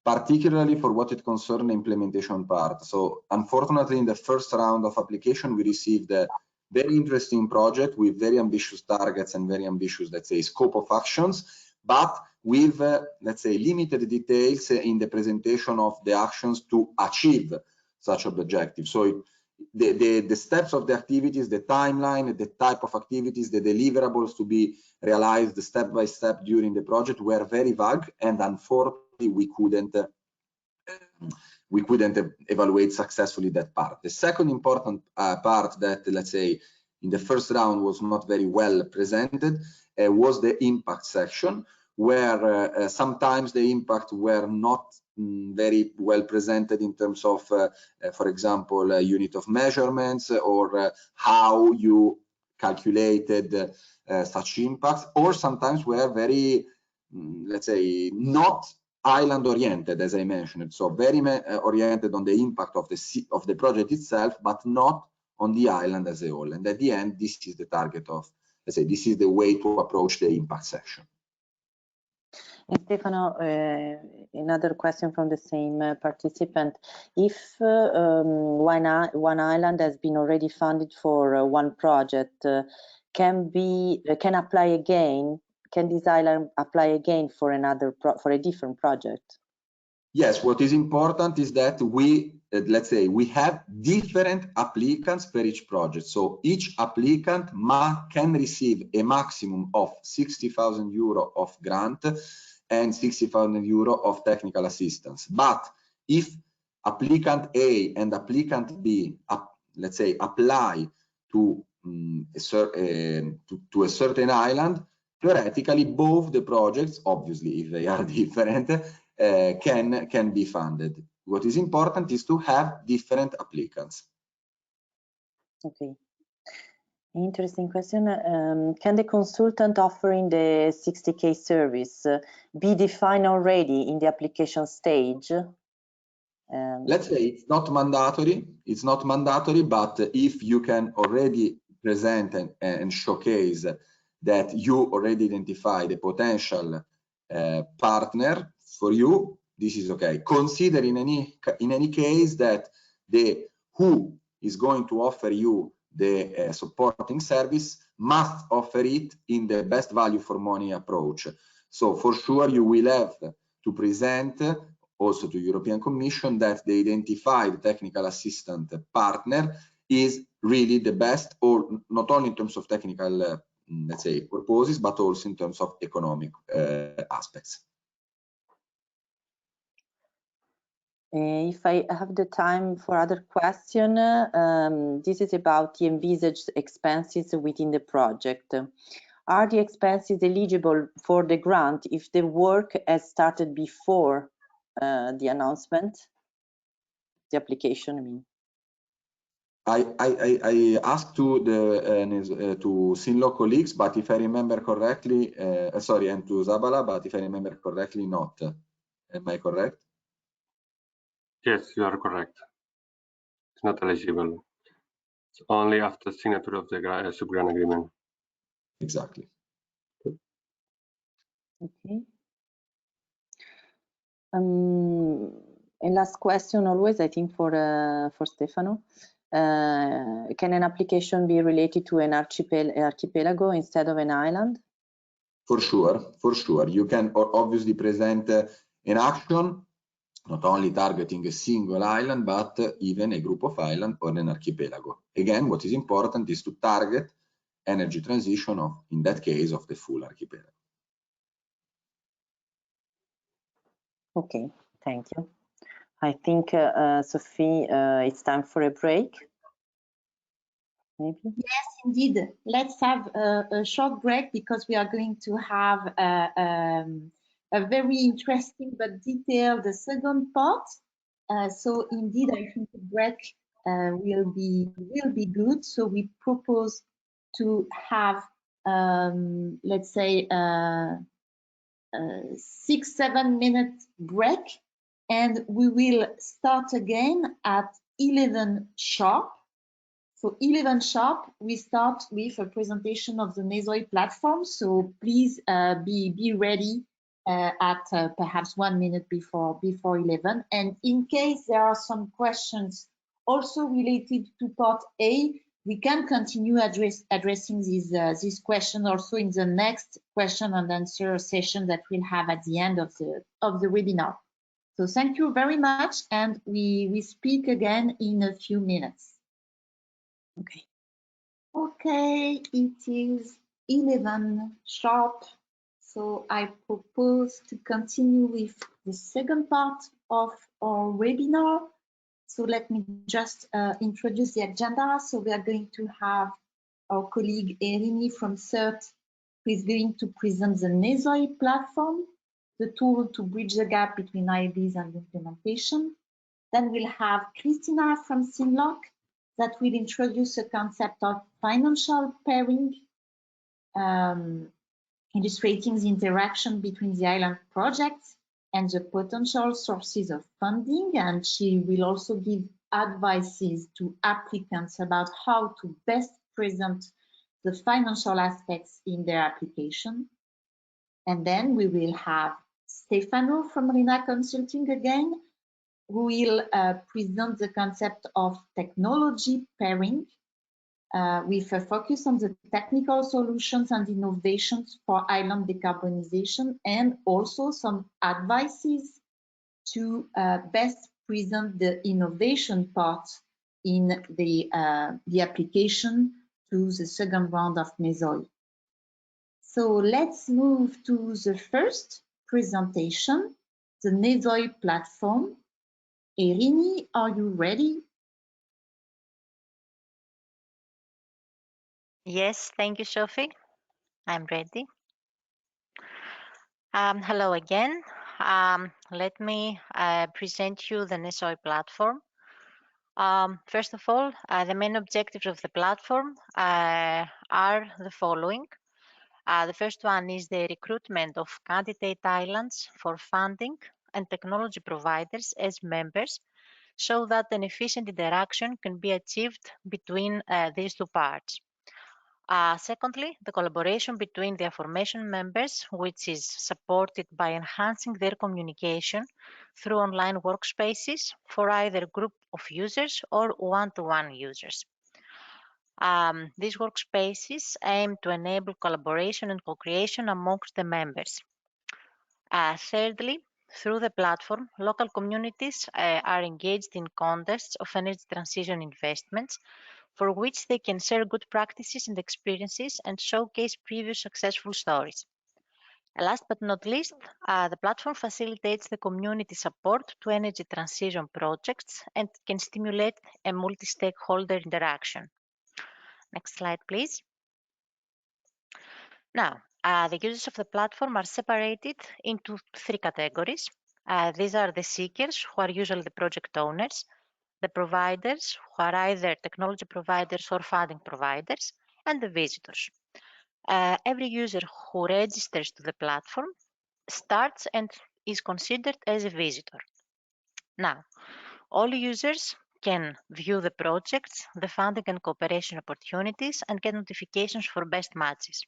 particularly for what it concerns the implementation part. So unfortunately, in the first round of application, we received a very interesting project with very ambitious targets and very ambitious, let's say, scope of actions, but with, let's say, limited details in the presentation of the actions to achieve such objective. So the steps of the activities, the timeline, the type of activities, the deliverables to be realized step by step during the project were very vague, and unfortunately we couldn't evaluate successfully that part. The second important part that, let's say, in the first round was not very well presented was the impact section, where sometimes the impact were not very well presented in terms of, for example, unit of measurements or how you calculated such impacts, or sometimes were very, let's say, not island oriented, as I mentioned, so very oriented on the impact of the project itself, but not on the island as a whole. And at the end, this is the target of, let's say, this is the way to approach the impact section. And Stefano, another question from the same participant. If one island has been already funded for one project, can apply again? Can this island apply again for a different project? Yes, what is important is that we, let's say, we have different applicants per each project. So each applicant can receive a maximum of 60,000 euro of grant and 60,000 euro of technical assistance. But if applicant A and applicant B, let's say, apply to a certain island, theoretically, both the projects, obviously, if they are different, can be funded. What is important is to have different applicants. Okay. Interesting question. Can the consultant offering the 60K service be defined already in the application stage? Let's say it's not mandatory. It's not mandatory, but if you can already present and showcase that you already identified a potential partner for you, this is okay. Consider in any case that who is going to offer you the supporting service must offer it in the best value for money approach. So for sure you will have to present also to European Commission that the identified technical assistant partner is really the best, or not only in terms of technical let's say purposes, but also in terms of economic aspects. If I have the time for other question, this is about the envisaged expenses within the project. are the expenses eligible for the grant if the work has started before the announcement, the application, I mean? I asked to the to Sinlo colleagues, but if I remember correctly, sorry, and to Zabala, but if I remember correctly, not. Am I correct? Yes, you are correct. It's not eligible. It's only after signature of the subgrant agreement. Exactly. Okay. And last question always, I think, for Stefano. Can an application be related to an archipelago instead of an island? For sure, for sure. You can obviously present an action, not only targeting a single island, but even a group of islands or an archipelago. Again, what is important is to target energy transition of, in that case, of the full archipelago. Okay, thank you. I think, Sophie, it's time for a break. Maybe? Yes, indeed. Let's have a short break because we are going to have a very interesting but detailed second part. So indeed, I think the break will be good. So we propose to have, let's say, 6-7 minute break, and we will start again at 11 sharp. So 11 sharp, we start with a presentation of the NESOI platform. So please be ready at perhaps 1 minute before 11. And in case there are some questions also related to part A, we can continue addressing this question also in the next question and answer session that we'll have at the end of the webinar. So thank you very much, and we speak again in a few minutes. Okay. Okay, it is 11 sharp. So I propose to continue with the second part of our webinar. So let me just introduce the agenda. So we are going to have our colleague Erini from CERT, who is going to present the NESOI platform, the tool to bridge the gap between ideas and implementation. Then we'll have Christina from Sinlock, that will introduce a concept of financial pairing, illustrating the interaction between the island projects and the potential sources of funding. And she will also give advices to applicants about how to best present the financial aspects in their application. And then we will have Stefano from RINA Consulting again, who will present the concept of technology pairing with a focus on the technical solutions and innovations for island decarbonization, and also some advices to best present the innovation part in the application to the second round of NESOI. So let's move to the first presentation, the NESOI platform. Erini, are you ready? Yes, thank you, Sophie. I'm ready. Hello again. Let me present you the NESOI platform. First of all, the main objectives of the platform are the following. The first one is the recruitment of candidate islands for funding and technology providers as members, so that an efficient interaction can be achieved between these two parts. Secondly, the collaboration between the aforementioned members, which is supported by enhancing their communication through online workspaces for either group of users or one-to-one users. These workspaces aim to enable collaboration and co-creation amongst the members. Thirdly, through the platform, local communities are engaged in contests of energy transition investments, for which they can share good practices and experiences and showcase previous successful stories. Last but not least, the platform facilitates the community support to energy transition projects and can stimulate a multi-stakeholder interaction. Next slide, please. Now, the users of the platform are separated into 3 categories. These are the seekers, who are usually the project owners, the providers, who are either technology providers or funding providers, and the visitors. Every user who registers to the platform starts and is considered as a visitor. Now, all users can view the projects, the funding and cooperation opportunities, and get notifications for best matches.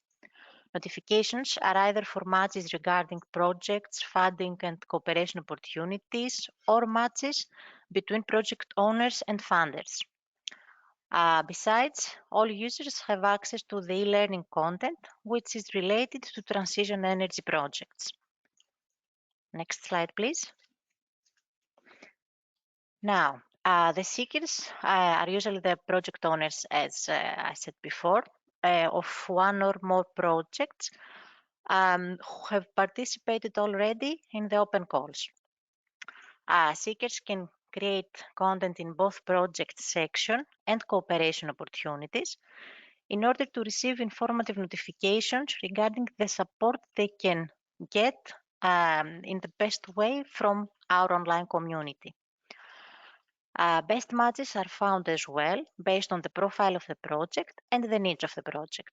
Notifications are either for matches regarding projects, funding and cooperation opportunities, or matches between project owners and funders. Besides, all users have access to the e-learning content, which is related to transition energy projects. Next slide, please. Now, the seekers are usually the project owners, as I said before, of one or more projects who have participated already in the open calls. Seekers can create content in both project section and cooperation opportunities in order to receive informative notifications regarding the support they can get in the best way from our online community. Best matches are found as well based on the profile of the project and the needs of the project.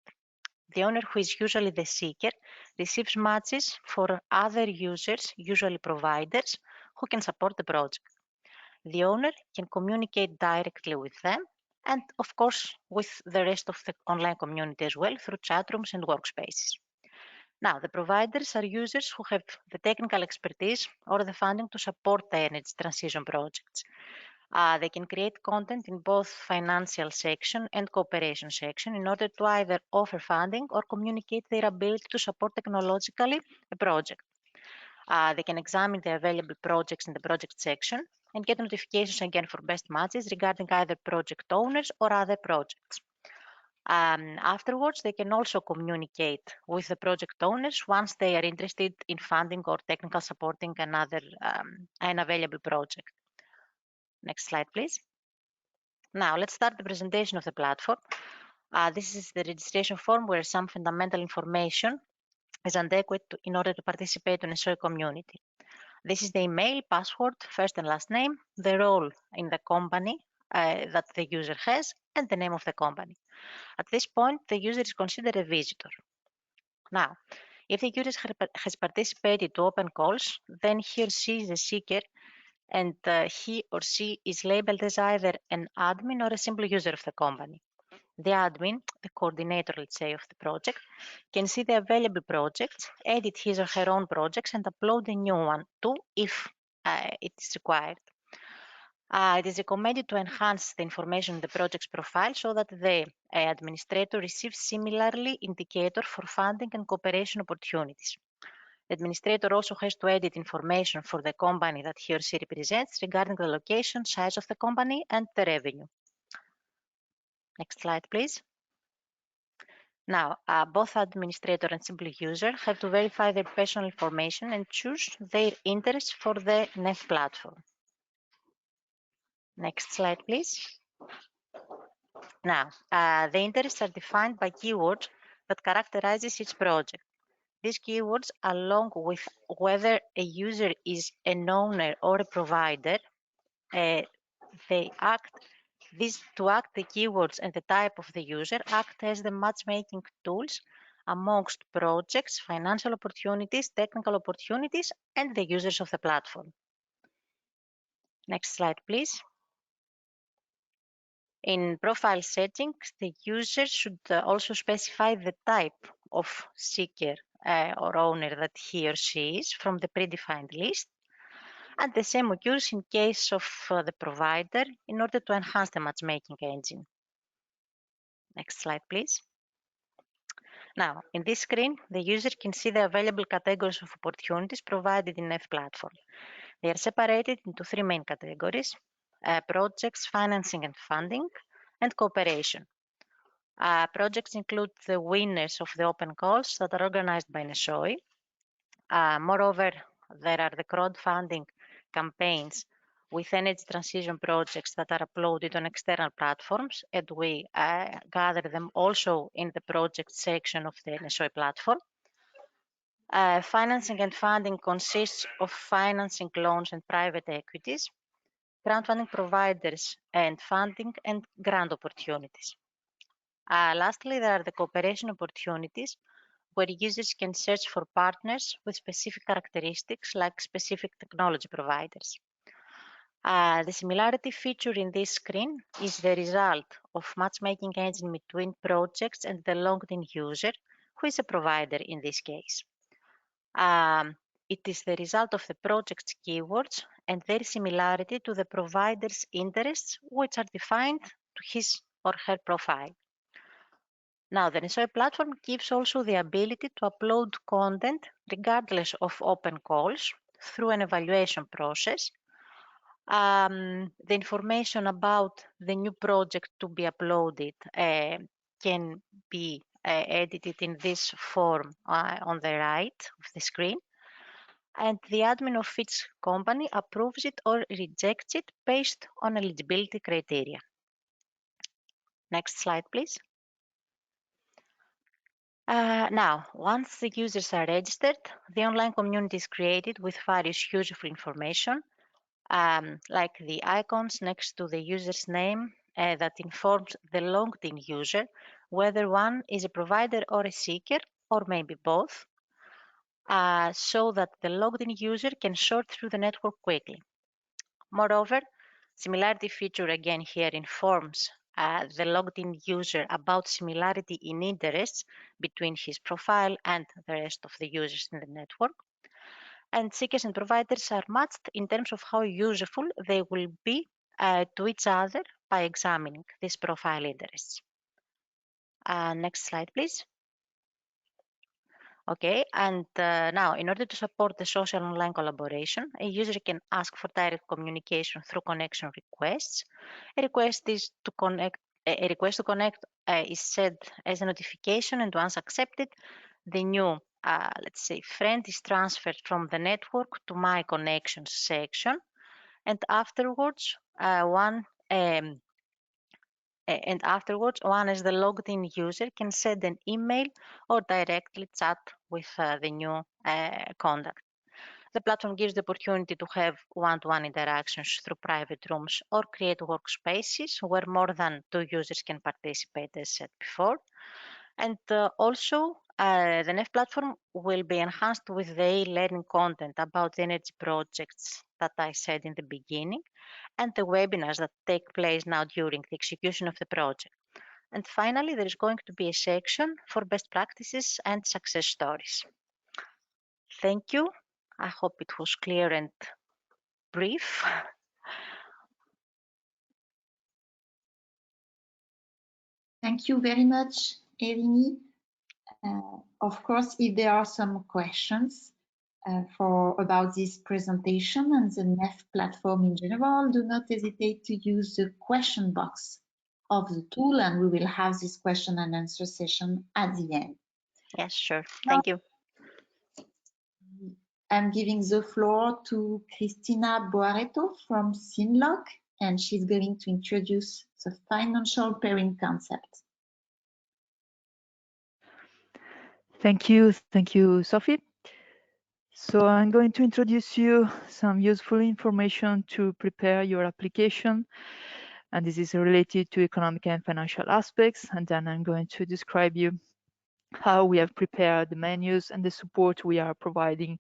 The owner, who is usually the seeker, receives matches for other users, usually providers, who can support the project. The owner can communicate directly with them and, of course, with the rest of the online community as well through chat rooms and workspaces. Now, the providers are users who have the technical expertise or the funding to support the energy transition projects. They can create content in both financial section and cooperation section in order to either offer funding or communicate their ability to support technologically a project. They can examine the available projects in the project section and get notifications again for best matches regarding either project owners or other projects. Afterwards, they can also communicate with the project owners once they are interested in funding or technical supporting another available project. Next slide, please. Now, let's start the presentation of the platform. This is the registration form where some fundamental information is adequate in order to participate in a NESOI community. This is the email, password, first and last name, the role in the company that the user has, and the name of the company. At this point, the user is considered a visitor. Now, if the user has participated to open calls, then he or she is a seeker, and he or she is labeled as either an admin or a simple user of the company. The admin, the coordinator, let's say, of the project, can see the available projects, edit his or her own projects, and upload a new one too if it is required. It is recommended to enhance the information in the project's profile so that the administrator receives similarly indicator for funding and cooperation opportunities. The administrator also has to edit information for the company that he or she represents regarding the location, size of the company, and the revenue. Next slide, please. Now, both administrator and simple user have to verify their personal information and choose their interests for the NEF platform. Next slide, please. Now, the interests are defined by keywords that characterizes each project. These keywords, along with whether a user is an owner or a provider, the keywords and the type of the user act as the matchmaking tools amongst projects, financial opportunities, technical opportunities, and the users of the platform. Next slide, please. In profile settings, the user should also specify the type of seeker or owner that he or she is from the predefined list. And the same occurs in case of the provider in order to enhance the matchmaking engine. Next slide, please. Now, in this screen, the user can see the available categories of opportunities provided in NEF platform. They are separated into 3 main categories: projects, financing and funding, and cooperation. Projects include the winners of the open calls that are organized by NESOI. Moreover, there are the crowdfunding campaigns with energy transition projects that are uploaded on external platforms, and we gather them also in the project section of the NESOI platform. Financing and funding consists of financing loans and private equities, grant funding providers and funding and grant opportunities. Lastly, there are the cooperation opportunities, where users can search for partners with specific characteristics like specific technology providers. The similarity feature in this screen is the result of matchmaking engine between projects and the logged-in user, who is a provider in this case. It is the result of the project's keywords and their similarity to the provider's interests, which are defined to his or her profile. Now, the NESOI platform gives also the ability to upload content regardless of open calls through an evaluation process. The information about the new project to be uploaded can be edited in this form on the right of the screen, and the admin of each company approves it or rejects it based on eligibility criteria. Next slide, please. Now, once the users are registered, the online community is created with various useful information, like the icons next to the user's name that informs the logged-in user whether one is a provider or a seeker, or maybe both, so that the logged-in user can sort through the network quickly. Moreover, similarity feature again here informs the logged-in user about similarity in interests between his profile and the rest of the users in the network. And seekers and providers are matched in terms of how useful they will be to each other by examining these profile interests. Next slide, please. Okay, and now in order to support the social online collaboration, a user can ask for direct communication through connection requests. A request to connect is set as a notification, and once accepted, the new let's say friend is transferred from the network to my connections section, and afterwards one as the logged-in user can send an email or directly chat with the new contact. The platform gives the opportunity to have one-to-one interactions through private rooms or create workspaces where more than 2 users can participate, as said before. And also, the NEF platform will be enhanced with the e-learning content about the energy projects that I said in the beginning, and the webinars that take place now during the execution of the project. And finally, there is going to be a section for best practices and success stories. Thank you. I hope it was clear and brief. Thank you very much, Eleni. Of course, if there are some questions about this presentation and the NEF platform in general, do not hesitate to use the question box of the tool, and we will have this question and answer session at the end. Yes, sure. Thank you. I'm giving the floor to Cristina Boareto from Synlog, and she's going to introduce the financial pairing concept. Thank you, Sophie. So I'm going to introduce you some useful information to prepare your application, and this is related to economic and financial aspects, and then I'm going to describe you how we have prepared the menus and the support we are providing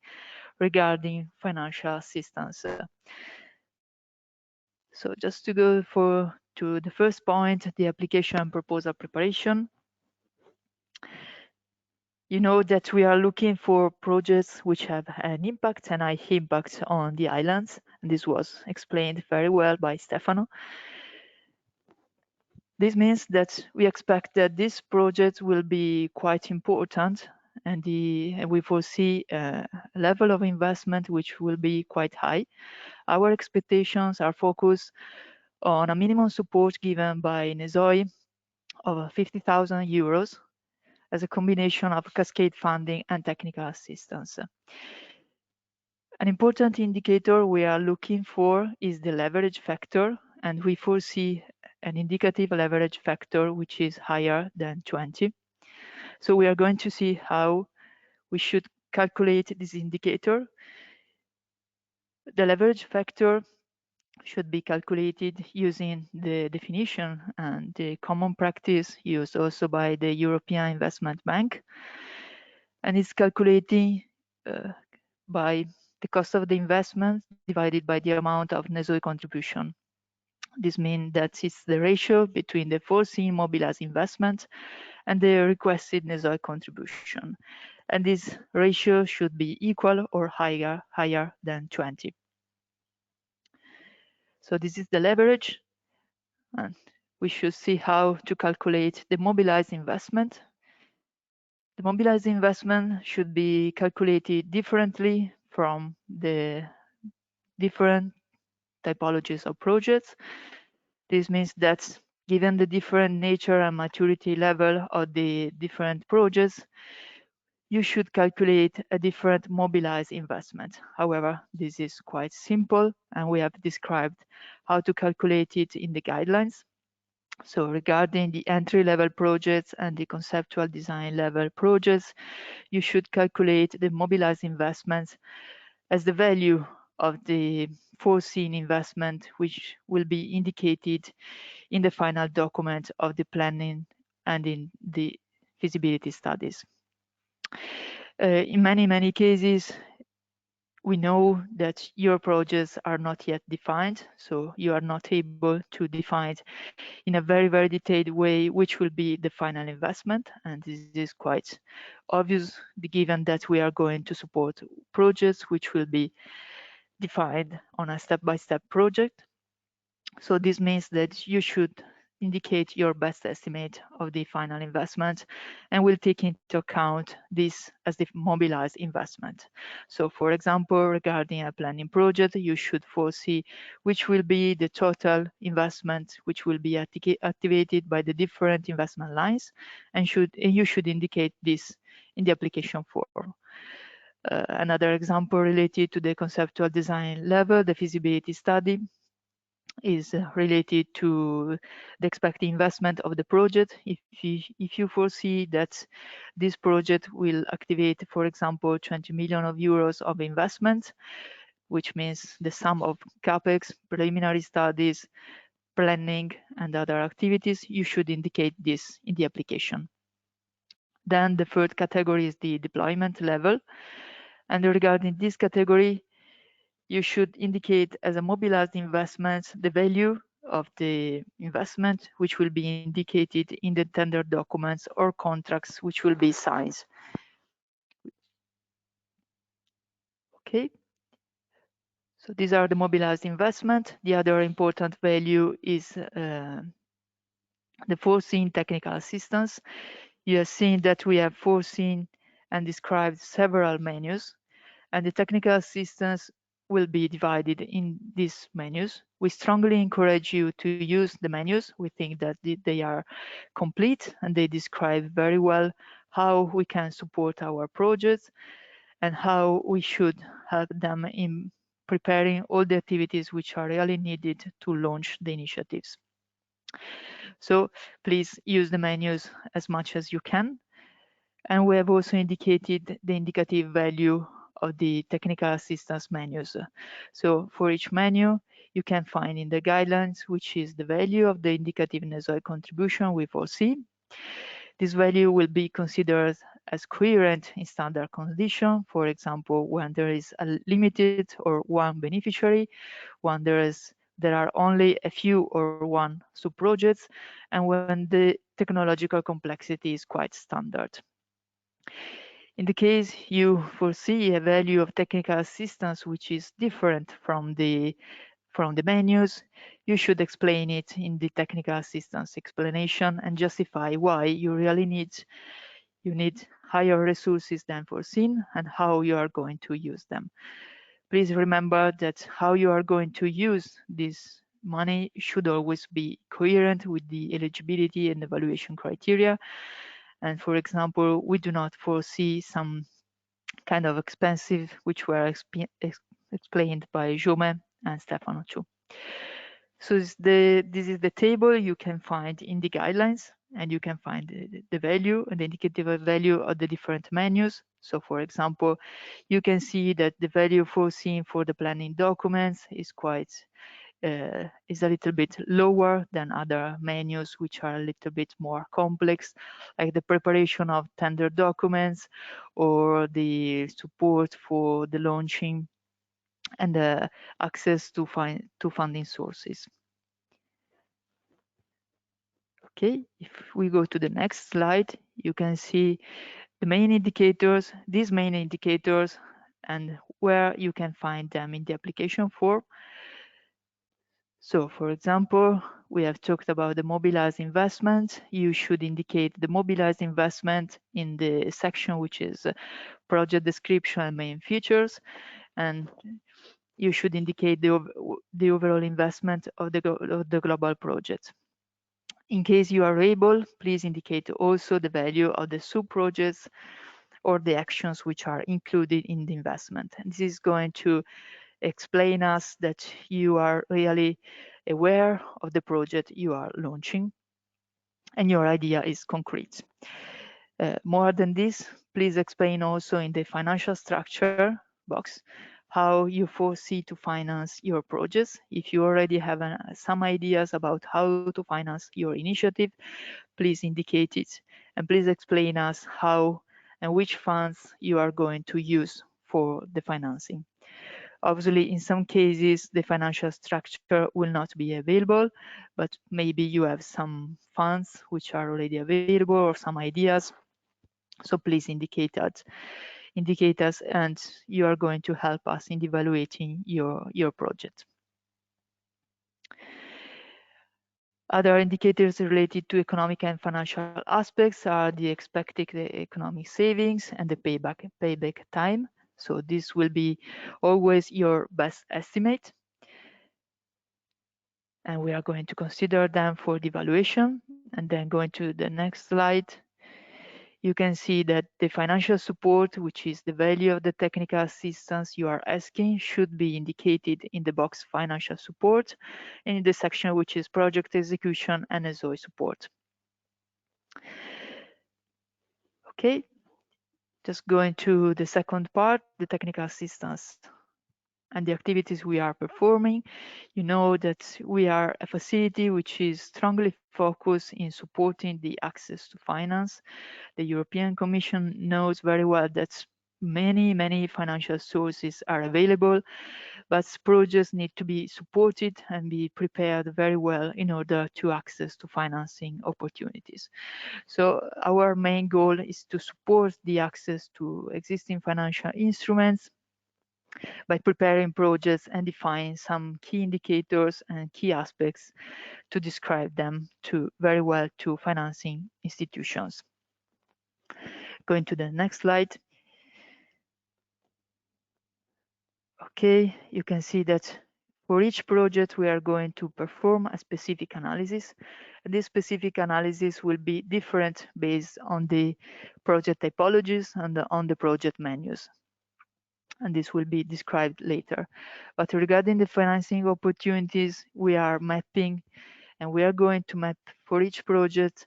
regarding financial assistance. So just to go to the first point, the application proposal preparation. You know that we are looking for projects which have an impact, an high impact on the islands, and this was explained very well by Stefano. This means that we expect that this project will be quite important, and we foresee a level of investment which will be quite high. Our expectations are focused on a minimum support given by NESOI of 50,000 euros as a combination of cascade funding and technical assistance. An important indicator we are looking for is the leverage factor, and we foresee an indicative leverage factor which is higher than 20. So we are going to see how we should calculate this indicator. The leverage factor should be calculated using the definition and the common practice used also by the European Investment Bank, and it's calculating by the cost of the investment divided by the amount of NESOI contribution. This means that it's the ratio between the foreseen mobilized investment and the requested NESOI contribution. And this ratio should be equal or higher than 20. So this is the leverage, and we should see how to calculate the mobilized investment. The mobilized investment should be calculated differently from the different typologies of projects. This means that given the different nature and maturity level of the different projects, you should calculate a different mobilized investment. However, this is quite simple, and we have described how to calculate it in the guidelines. So regarding the entry-level projects and the conceptual design level projects, you should calculate the mobilized investments as the value of the foreseen investment, which will be indicated in the final document of the planning and in the feasibility studies. In many cases, we know that your projects are not yet defined, so you are not able to define in a very detailed way which will be the final investment, and this is quite obvious given that we are going to support projects which will be defined on a step-by-step project. So this means that you should indicate your best estimate of the final investment and will take into account this as the mobilized investment. So for example, regarding a planning project, you should foresee which will be the total investment which will be activated by the different investment lines, and you should indicate this in the application form. Another example related to the conceptual design level, the feasibility study, is related to the expected investment of the project. If you foresee that this project will activate, for example, 20 million euros of investment, which means the sum of capex, preliminary studies, planning, and other activities, you should indicate this in the application. Then the third category is the deployment level, and regarding this category, you should indicate as a mobilized investment the value of the investment, which will be indicated in the tender documents or contracts which will be signed. Okay, so these are the mobilized investment. The other important value is the foreseen technical assistance. You have seen that we have foreseen and described several menus, and the technical assistance will be divided in these menus. We strongly encourage you to use the menus. We think that they are complete and they describe very well how we can support our projects and how we should help them in preparing all the activities which are really needed to launch the initiatives. So please use the menus as much as you can. And we have also indicated the indicative value of the technical assistance menus. So for each menu, you can find in the guidelines, which is the value of the indicative NESOI contribution we foresee. This value will be considered as coherent in standard condition. For example, when there is a limited or one beneficiary, when there are only a few or one sub-projects, and when the technological complexity is quite standard. In the case you foresee a value of technical assistance which is different from the menus, you should explain it in the technical assistance explanation and justify why you really need higher resources than foreseen and how you are going to use them. Please remember that how you are going to use this money should always be coherent with the eligibility and evaluation criteria. And for example, we do not foresee some kind of expensive which were explained by Jaume and Stefano too. So this is the table you can find in the guidelines, and you can find the value and the indicative value of the different menus. So for example, you can see that the value foreseen for the planning documents is is a little bit lower than other menus, which are a little bit more complex, like the preparation of tender documents or the support for the launching and the access to funding sources. Okay, if we go to the next slide, you can see the main indicators, these main indicators, and where you can find them in the application form. So for example, we have talked about the mobilized investment. You should indicate the mobilized investment in the section which is project description and main features, and you should indicate the overall investment of the global project. In case you are able, please indicate also the value of the sub-projects or the actions which are included in the investment. And this is going to explain us that you are really aware of the project you are launching and your idea is concrete. More than this, please explain also in the financial structure box how you foresee to finance your projects. If you already have some ideas about how to finance your initiative, please indicate it, and please explain us how and which funds you are going to use for the financing. Obviously, in some cases, the financial structure will not be available, but maybe you have some funds which are already available or some ideas. So please indicate us, and you are going to help us in evaluating your project. Other indicators related to economic and financial aspects are the expected economic savings and the payback time. So this will be always your best estimate. And we are going to consider them for the evaluation. And then going to the next slide, you can see that the financial support, which is the value of the technical assistance you are asking, should be indicated in the box financial support and in the section which is project execution and NESOI support. Okay, just going to the second part, the technical assistance and the activities we are performing. You know that we are a facility which is strongly focused in supporting the access to finance. The European Commission knows very well that many financial sources are available, but projects need to be supported and be prepared very well in order to access to financing opportunities. So our main goal is to support the access to existing financial instruments by preparing projects and define some key indicators and key aspects to describe them very well to financing institutions. Going to the next slide. Okay, you can see that for each project we are going to perform a specific analysis. This specific analysis will be different based on the project typologies and on the project menus. And this will be described later. But regarding the financing opportunities, we are mapping, and we are going to map for each project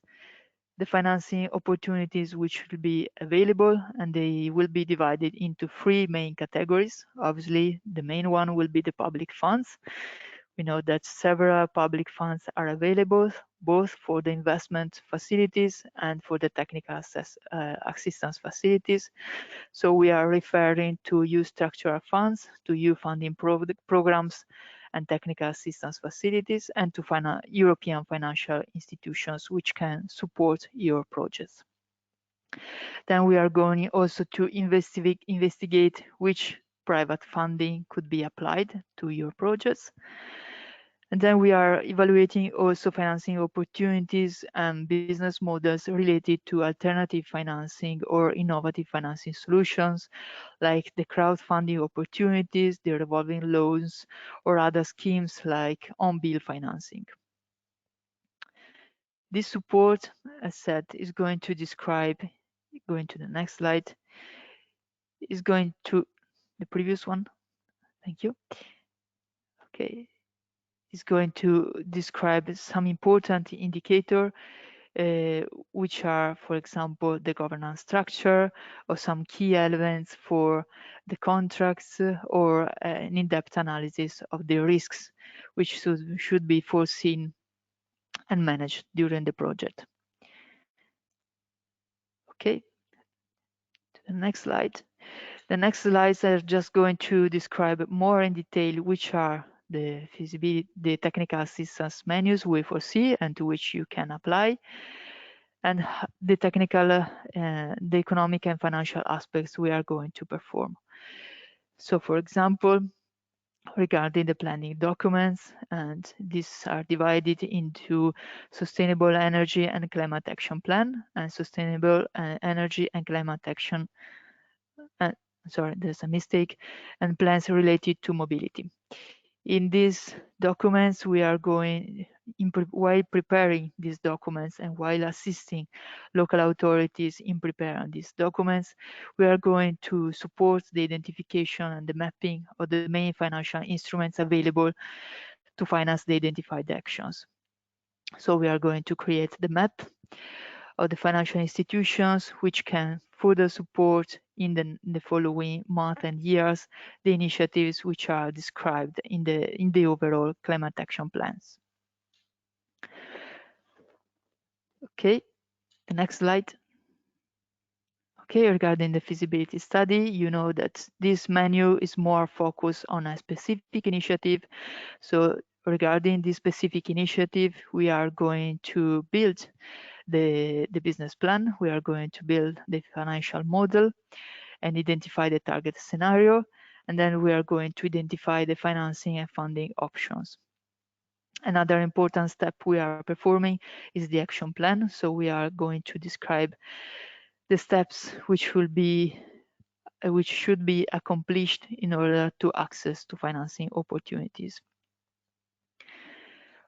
the financing opportunities which will be available, and they will be divided into three main categories. Obviously, the main one will be the public funds. We know that several public funds are available, both for the investment facilities and for the technical assistance facilities. So we are referring to youth structural funds, to youth funding programs and technical assistance facilities, and to European financial institutions which can support your projects. Then we are going also to investigate which private funding could be applied to your projects. And then we are evaluating also financing opportunities and business models related to alternative financing or innovative financing solutions, like the crowdfunding opportunities, the revolving loans, or other schemes like on-bill financing. This support, as said, is going to describe, going to the next slide, is going to the previous one. Thank you. Okay, it's going to describe some important indicator, which are, for example, the governance structure or some key elements for the contracts or an in-depth analysis of the risks which should be foreseen and managed during the project. Okay, to the next slide. The next slides are just going to describe more in detail which are the feasibility, the technical assistance menus we foresee and to which you can apply, and the technical, the economic and financial aspects we are going to perform. So, for example, regarding the planning documents, and these are divided into sustainable energy and climate action plan and sustainable energy and climate action, sorry, there's a mistake, and plans related to mobility. In these documents, we are going, while preparing these documents and while assisting local authorities in preparing these documents, we are going to support the identification and the mapping of the main financial instruments available to finance the identified actions. So we are going to create the map of the financial institutions which can further support in the following months and years the initiatives which are described in the overall climate action plans. Okay, the next slide. Okay, regarding the feasibility study, you know that this menu is more focused on a specific initiative. So regarding this specific initiative, we are going to build the business plan, we are going to build the financial model and identify the target scenario, and then we are going to identify the financing and funding options. Another important step we are performing is the action plan. So we are going to describe the steps which should be accomplished in order to access to financing opportunities.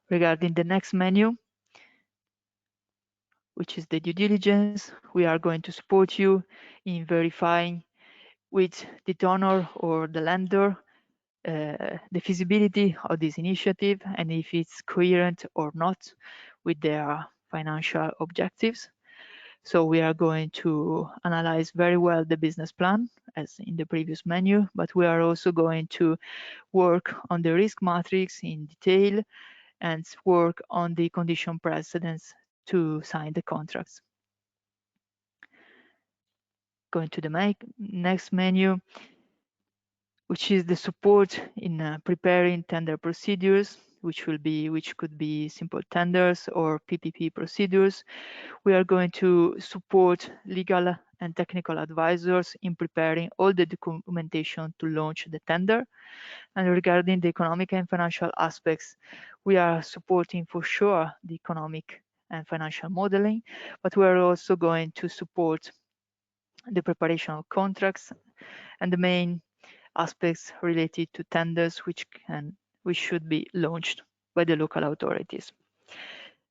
Regarding the next menu, which is the due diligence, we are going to support you in verifying with the donor or the lender the feasibility of this initiative and if it's coherent or not with their financial objectives. So we are going to analyze very well the business plan as in the previous menu, but we are also going to work on the risk matrix in detail and work on the condition precedents to sign the contracts. Going to the next menu, which is the support in preparing tender procedures, which could be simple tenders or PPP procedures. We are going to support legal and technical advisors in preparing all the documentation to launch the tender. And regarding the economic and financial aspects, we are supporting for sure the economic and financial modeling, but we are also going to support the preparation of contracts and the main aspects related to tenders which should be launched by the local authorities.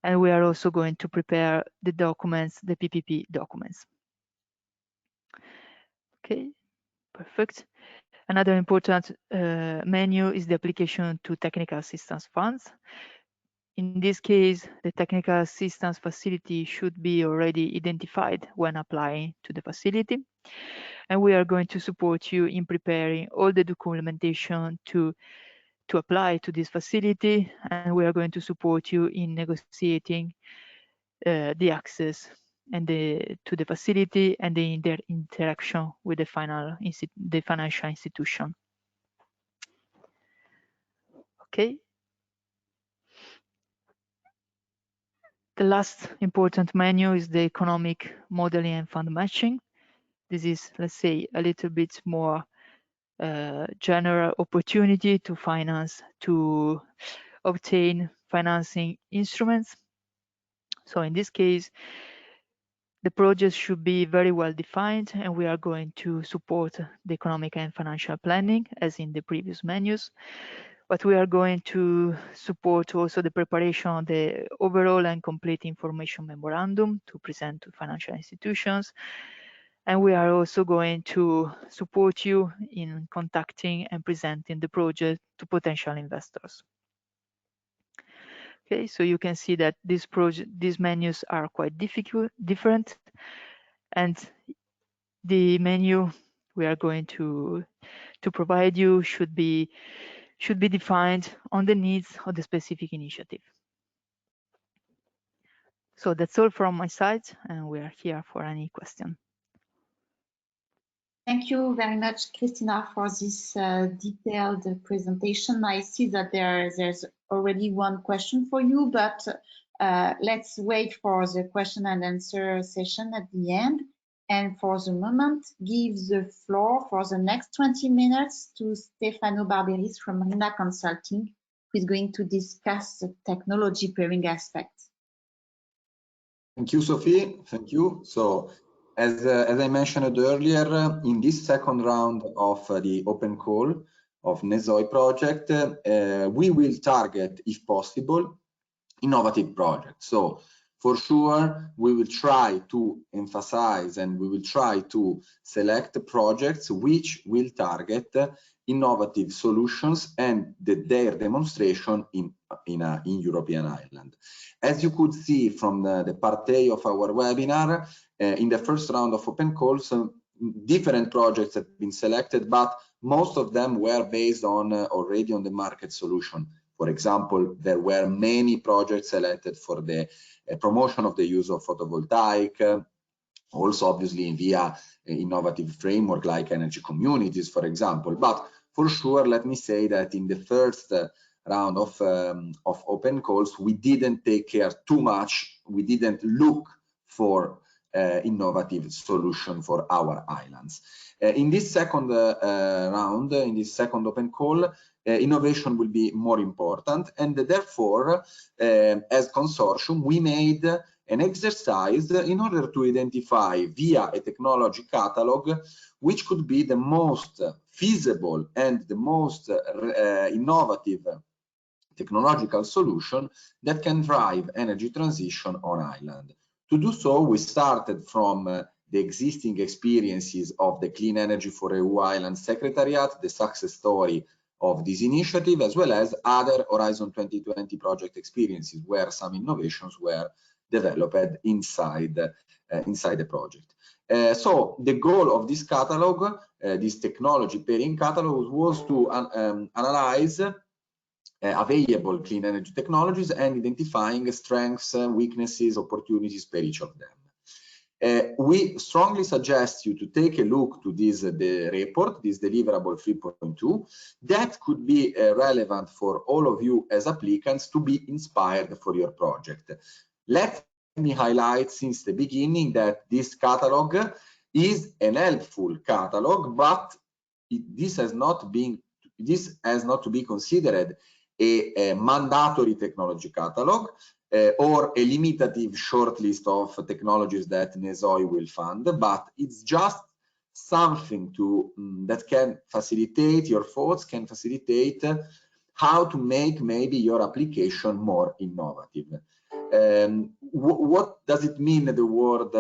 And we are also going to prepare the documents, the PPP documents. Okay, perfect. Another important menu is the application to technical assistance funds. In this case, the technical assistance facility should be already identified when applying to the facility. And we are going to support you in preparing all the documentation to apply to this facility. And we are going to support you in negotiating the access and to the facility and the interaction with the financial institution. Okay. The last important menu is the economic modeling and fund matching. This is, let's say, a little bit more general opportunity to finance, to obtain financing instruments. So in this case, the project should be very well defined, and we are going to support the economic and financial planning as in the previous menus. But we are going to support also the preparation of the overall and complete information memorandum to present to financial institutions, And we are also going to support you in contacting and presenting the project to potential investors. Okay, so you can see that these menus are quite different, and the menu we are going to provide you should be defined on the needs of the specific initiative. So that's all from my side, and we are here for any question. Thank you very much, Christina, for this detailed presentation. I see that there's already one question for you, but let's wait for the question and answer session at the end. And for the moment, give the floor for the next 20 minutes to Stefano Barberis from RINA Consulting, who is going to discuss the technology pairing aspects. Thank you, Sophie. Thank you. So, as I mentioned earlier, in this second round of the open call of NESOI project, we will target, if possible, innovative projects. So, for sure, we will try to emphasize and we will try to select projects which will target innovative solutions and their demonstration in European island. As you could see from the part A of our webinar, in the first round of open calls, different projects have been selected, but most of them were based on already on the market solution. For example, there were many projects selected for the promotion of the use of photovoltaic, also obviously via innovative framework like energy communities, for example. But for sure, let me say that in the first round of open calls, we didn't take care too much. We didn't look for innovative solution for our islands. In this second round, in this second open call, innovation will be more important, and therefore, as consortium, we made an exercise in order to identify via a technology catalog which could be the most feasible and the most innovative technological solution that can drive energy transition on island. To do so, we started from the existing experiences of the Clean Energy for EU Island Secretariat, the success story of this initiative, as well as other Horizon 2020 project experiences where some innovations were developed inside the project. So the goal of this catalog, this technology pairing catalog, was to analyze available clean energy technologies and identifying strengths, weaknesses, opportunities per each of them. We strongly suggest you to take a look to this the report, this deliverable 3.2, that could be relevant for all of you as applicants to be inspired for your project. Let me highlight since the beginning that this catalog is an helpful catalog, but this has not to be considered a mandatory technology catalog or a limitative short list of technologies that NESOI will fund, but it's just something to that can facilitate your thoughts, can facilitate how to make maybe your application more innovative. What does it mean, the word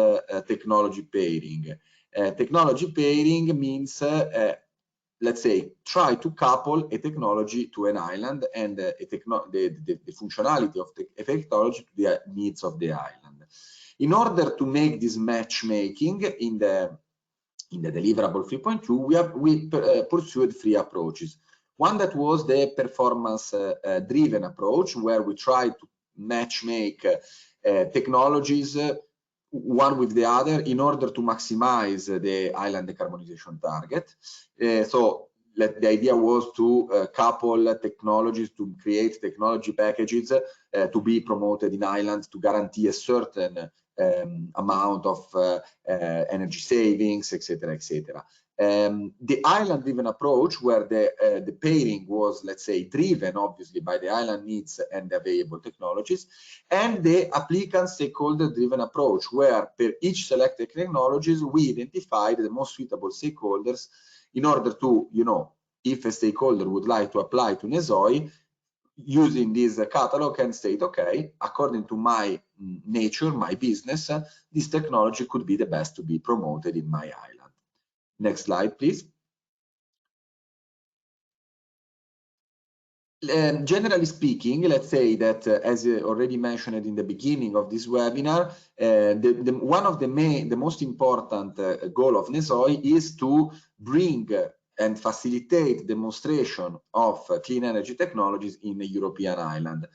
technology pairing? Technology pairing means let's say, try to couple a technology to an island and the functionality of the technology to the needs of the island. In order to make this matchmaking in the deliverable 3.2, we pursued three approaches. One that was the performance driven approach, where we tried to matchmake technologies one with the other in order to maximize the island decarbonization target. So the idea was to couple technologies, to create technology packages to be promoted in islands to guarantee a certain amount of energy savings, etc., etc. The island-driven approach, where the pairing was, let's say, driven obviously by the island needs and the available technologies, and the applicant stakeholder-driven approach, where per each selected technologies we identified the most suitable stakeholders in order to, if a stakeholder would like to apply to NESOI, using this catalog can state, okay, according to my nature, my business, this technology could be the best to be promoted in my island. Next slide, please. Generally speaking, let's say that, as already mentioned in the beginning of this webinar, one of the most important goal of NESOI is to bring and facilitate demonstration of clean energy technologies in a European island.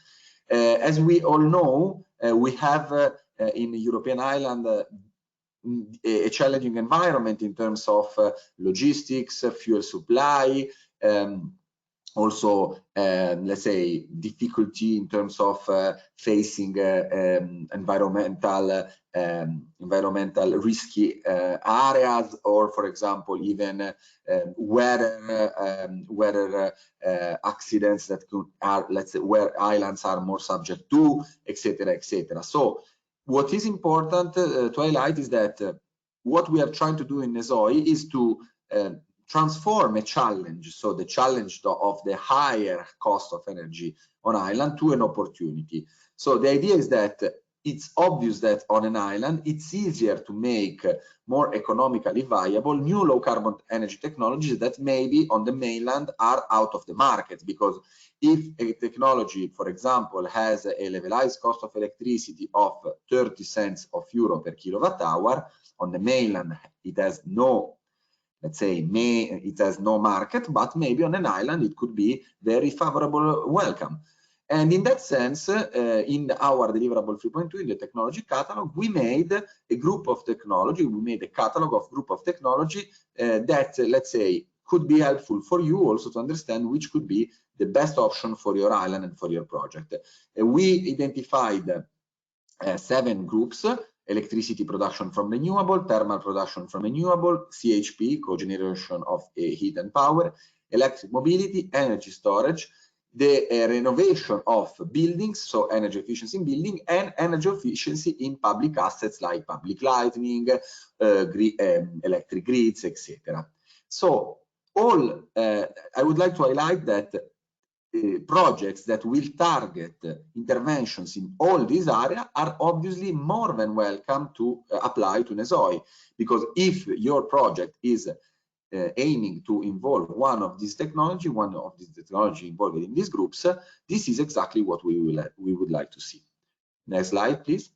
As we all know, we have in the European island a challenging environment in terms of logistics, fuel supply, also, let's say, difficulty in terms of facing environmental risky areas, or, for example, even weather accidents that are, let's say, where islands are more subject to, etc., etc. So, what is important to highlight is that what we are trying to do in NESOI is to transform a challenge, so the challenge of the higher cost of energy on island, to an opportunity. So the idea is that it's obvious that on an island, it's easier to make more economically viable new low carbon energy technologies that maybe on the mainland are out of the market, because if a technology, for example, has a levelized cost of electricity of 30 cents of euro per kilowatt hour, on the mainland it has no, let's say, it has no market, but maybe on an island it could be very favorable welcome. And in that sense, in our deliverable 3.2, in the technology catalog, we made a group of technology, we made a catalog of group of technology that, let's say, could be helpful for you also to understand which could be the best option for your island and for your project. We identified 7 groups: electricity production from renewable, thermal production from renewable, CHP, cogeneration of heat and power, electric mobility, energy storage, the renovation of buildings, so energy efficiency in building, and energy efficiency in public assets like public lighting, electric grids, etc. So all, I would like to highlight that projects that will target interventions in all these areas are obviously more than welcome to apply to NESOI, because if your project is aiming to involve one of these technology involved in these groups, this is exactly what we would like to see. Next slide, please.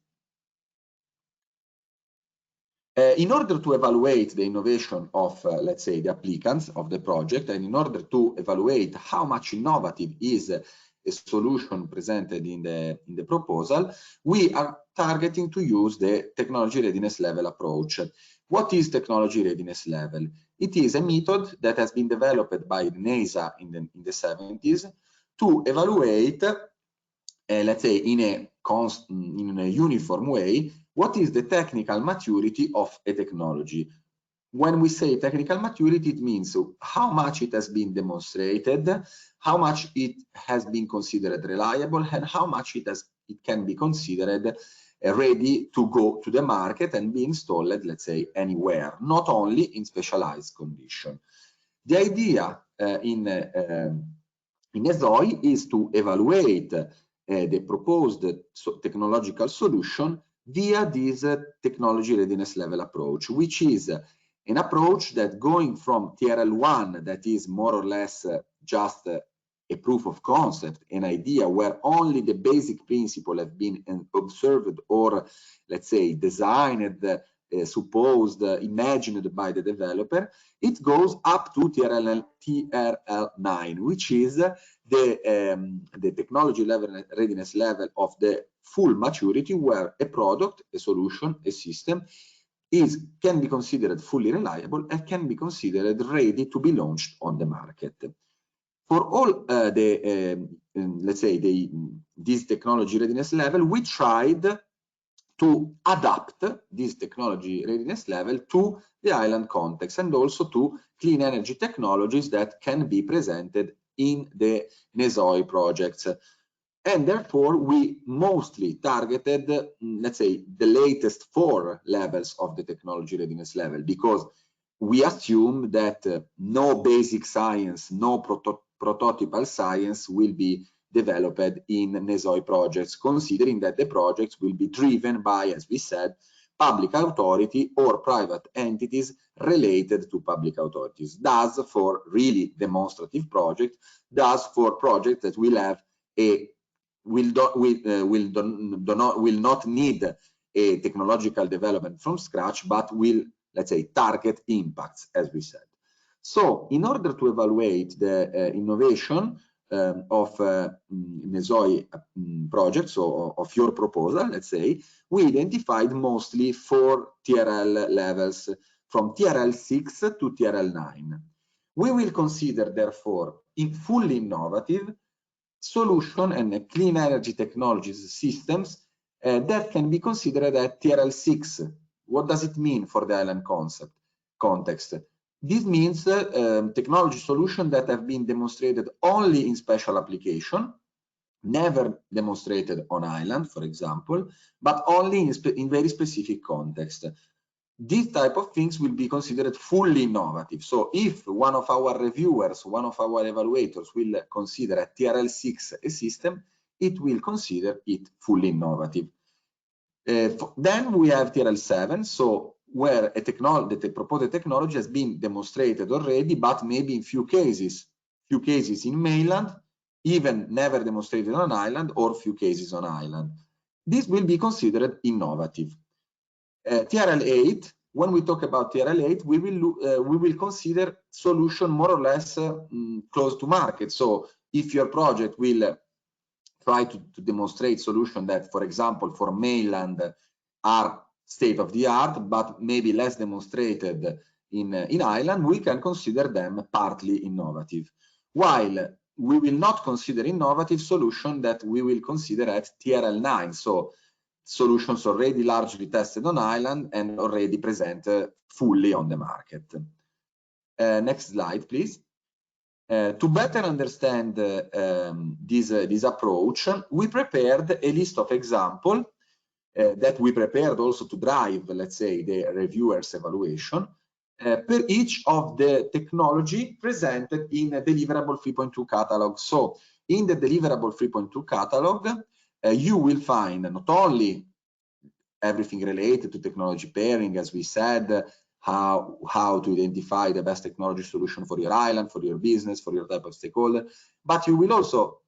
In order to evaluate the innovation of, let's say, the applicants of the project, and in order to evaluate how much innovative is a solution presented in the proposal, we are targeting to use the technology readiness level approach. What is technology readiness level? It is a method that has been developed by NASA in the 70s to evaluate, let's say, in a uniform way, what is the technical maturity of a technology. When we say technical maturity, it means how much it has been demonstrated, how much it has been considered reliable, and how much it can be considered ready to go to the market and be installed, let's say, anywhere, not only in specialized condition. The idea in NESOI is to evaluate the proposed technological solution via this technology readiness level approach, which is an approach that, going from TRL1, that is more or less just a proof of concept, an idea where only the basic principle have been observed or, let's say, designed, supposed, imagined by the developer, it goes up to TRL9, which is the technology level readiness level of the full maturity, where a product, a solution, a system can be considered fully reliable and can be considered ready to be launched on the market. For all let's say, this technology readiness level, we tried to adapt this technology readiness level to the island context and also to clean energy technologies that can be presented in the NESOI projects. And therefore, we mostly targeted, let's say, the latest 4 levels of the technology readiness level, because we assume that no basic science, no prototypal science will be developed in NESOI projects, considering that the projects will be driven by, as we said, public authority or private entities related to public authorities. Thus, for really demonstrative projects, thus for projects that will have a will not need a technological development from scratch, but will, let's say, target impacts, as we said. So, in order to evaluate the innovation of NESOI projects, or of your proposal, let's say, we identified mostly 4 TRL levels, from TRL 6 to TRL 9. We will consider, therefore, fully innovative solution and clean energy technologies systems that can be considered at TRL 6. What does it mean for the island context? This means technology solutions that have been demonstrated only in special application, never demonstrated on island, for example, but only in very specific context. These type of things will be considered fully innovative. So if one of our reviewers, one of our evaluators will consider a TRL 6 a system, it will consider it fully innovative. Then we have TRL 7, so where the proposed technology has been demonstrated already, but maybe in few cases in mainland, even never demonstrated on island, or few cases on island. This will be considered innovative. TRL 8, when we talk about TRL 8, we will consider solution more or less close to market. So if your project will try to demonstrate solution that, for example, for mainland are state of the art, but maybe less demonstrated in island, we can consider them partly innovative. While we will not consider innovative solution that we will consider at TRL 9. So solutions already largely tested on island and already present fully on the market. Next slide, please. To better understand this approach, we prepared a list of examples that we prepared also to drive, let's say, the reviewer's evaluation per each of the technology presented in a Deliverable 3.2 catalog. So in the Deliverable 3.2 catalog, you will find not only everything related to technology pairing, as we said, how to identify the best technology solution for your island, for your business, for your type of stakeholder, but you will also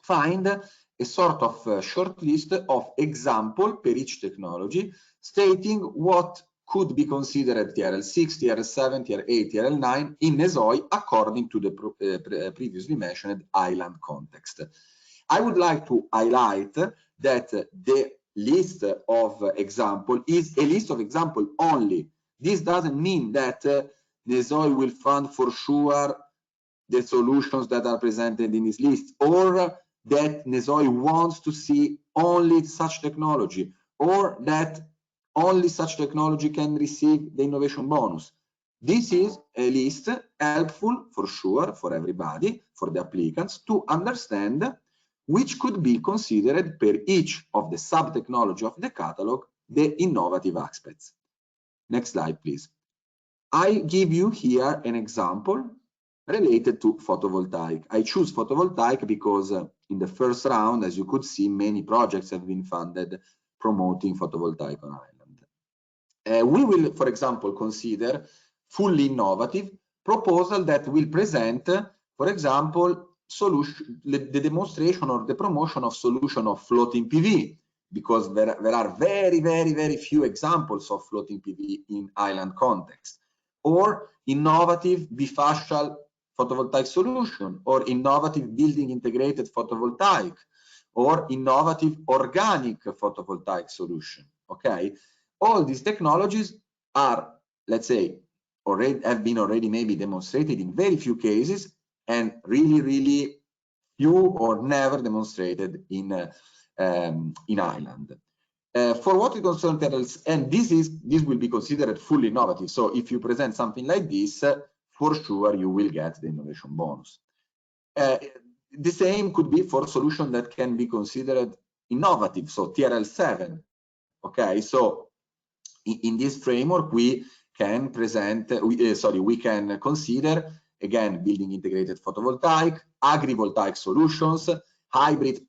find a sort of short list of example per each technology, stating what could be considered TRL 6, TRL 7, TRL 8, TRL 9 in NESOI according to the previously mentioned island context. I would like to highlight that the list of example is a list of example only. This doesn't mean that NESOI will fund for sure the solutions that are presented in this list, or that NESOI wants to see only such technology, or that only such technology can receive the innovation bonus. This is a list helpful for sure for everybody, for the applicants, to understand which could be considered per each of the sub-technology of the catalog, the innovative aspects. Next slide, please. I give you here an example related to photovoltaic. I choose photovoltaic because in the first round, as you could see, many projects have been funded promoting photovoltaic on island. We will, for example, consider fully innovative proposal that will present, for example, the demonstration or the promotion of solution of floating PV, because there are very few examples of floating PV in island context, or innovative bifacial photovoltaic solution, or innovative building integrated photovoltaic, or innovative organic photovoltaic solution. Okay, all these technologies are, let's say, have been already maybe demonstrated in very few cases, and really few or never demonstrated in island. For what it concerns TRLs, and this will be considered fully innovative. So if you present something like this, for sure you will get the innovation bonus. The same could be for solution that can be considered innovative, so TRL 7. Okay, so in this framework we can present, we can consider again building integrated photovoltaic, agrivoltaic solutions, hybrid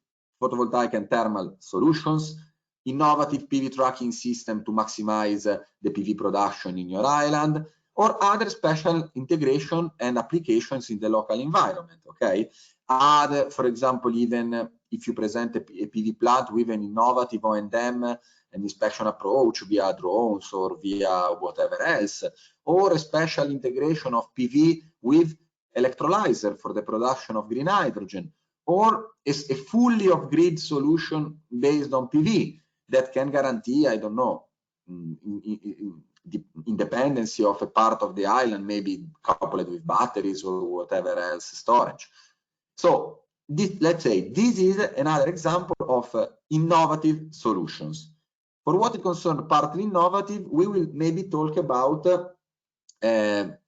photovoltaic and thermal solutions, innovative PV tracking system to maximize the PV production in your island, or other special integration and applications in the local environment, okay? Add, for example, even if you present a PV plant with an innovative O&M and inspection approach via drones or via whatever else, or a special integration of PV with electrolyzer for the production of green hydrogen, or a fully off-grid solution based on PV that can guarantee, I don't know, the independency of a part of the island, maybe coupled with batteries or whatever else storage. So this, let's say, this is another example of innovative solutions. For what it concerns partly innovative, we will maybe talk about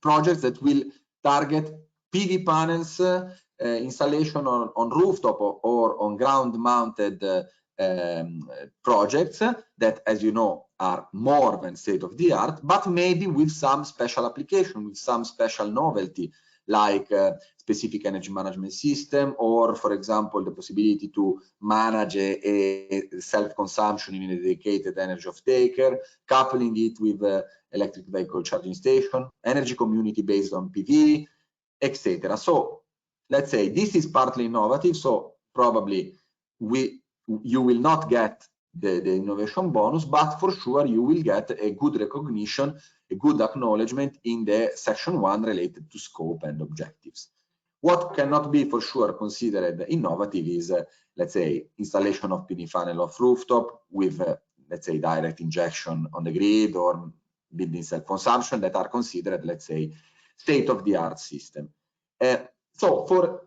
projects that will target PV panels installation on rooftop or on ground-mounted projects that, as you know, are more than state-of-the-art, but maybe with some special application, with some special novelty, like specific energy management system, or, for example, the possibility to manage a self-consumption in a dedicated energy off-taker, coupling it with electric vehicle charging station, energy community based on PV, etc. So let's say this is partly innovative, so probably you will not get the innovation bonus, but for sure you will get a good recognition, a good acknowledgement in the section 1 related to scope and objectives. What cannot be for sure considered innovative is, let's say, installation of PV panel off rooftop with, let's say, direct injection on the grid or building self-consumption that are considered, let's say, state-of-the-art system. So per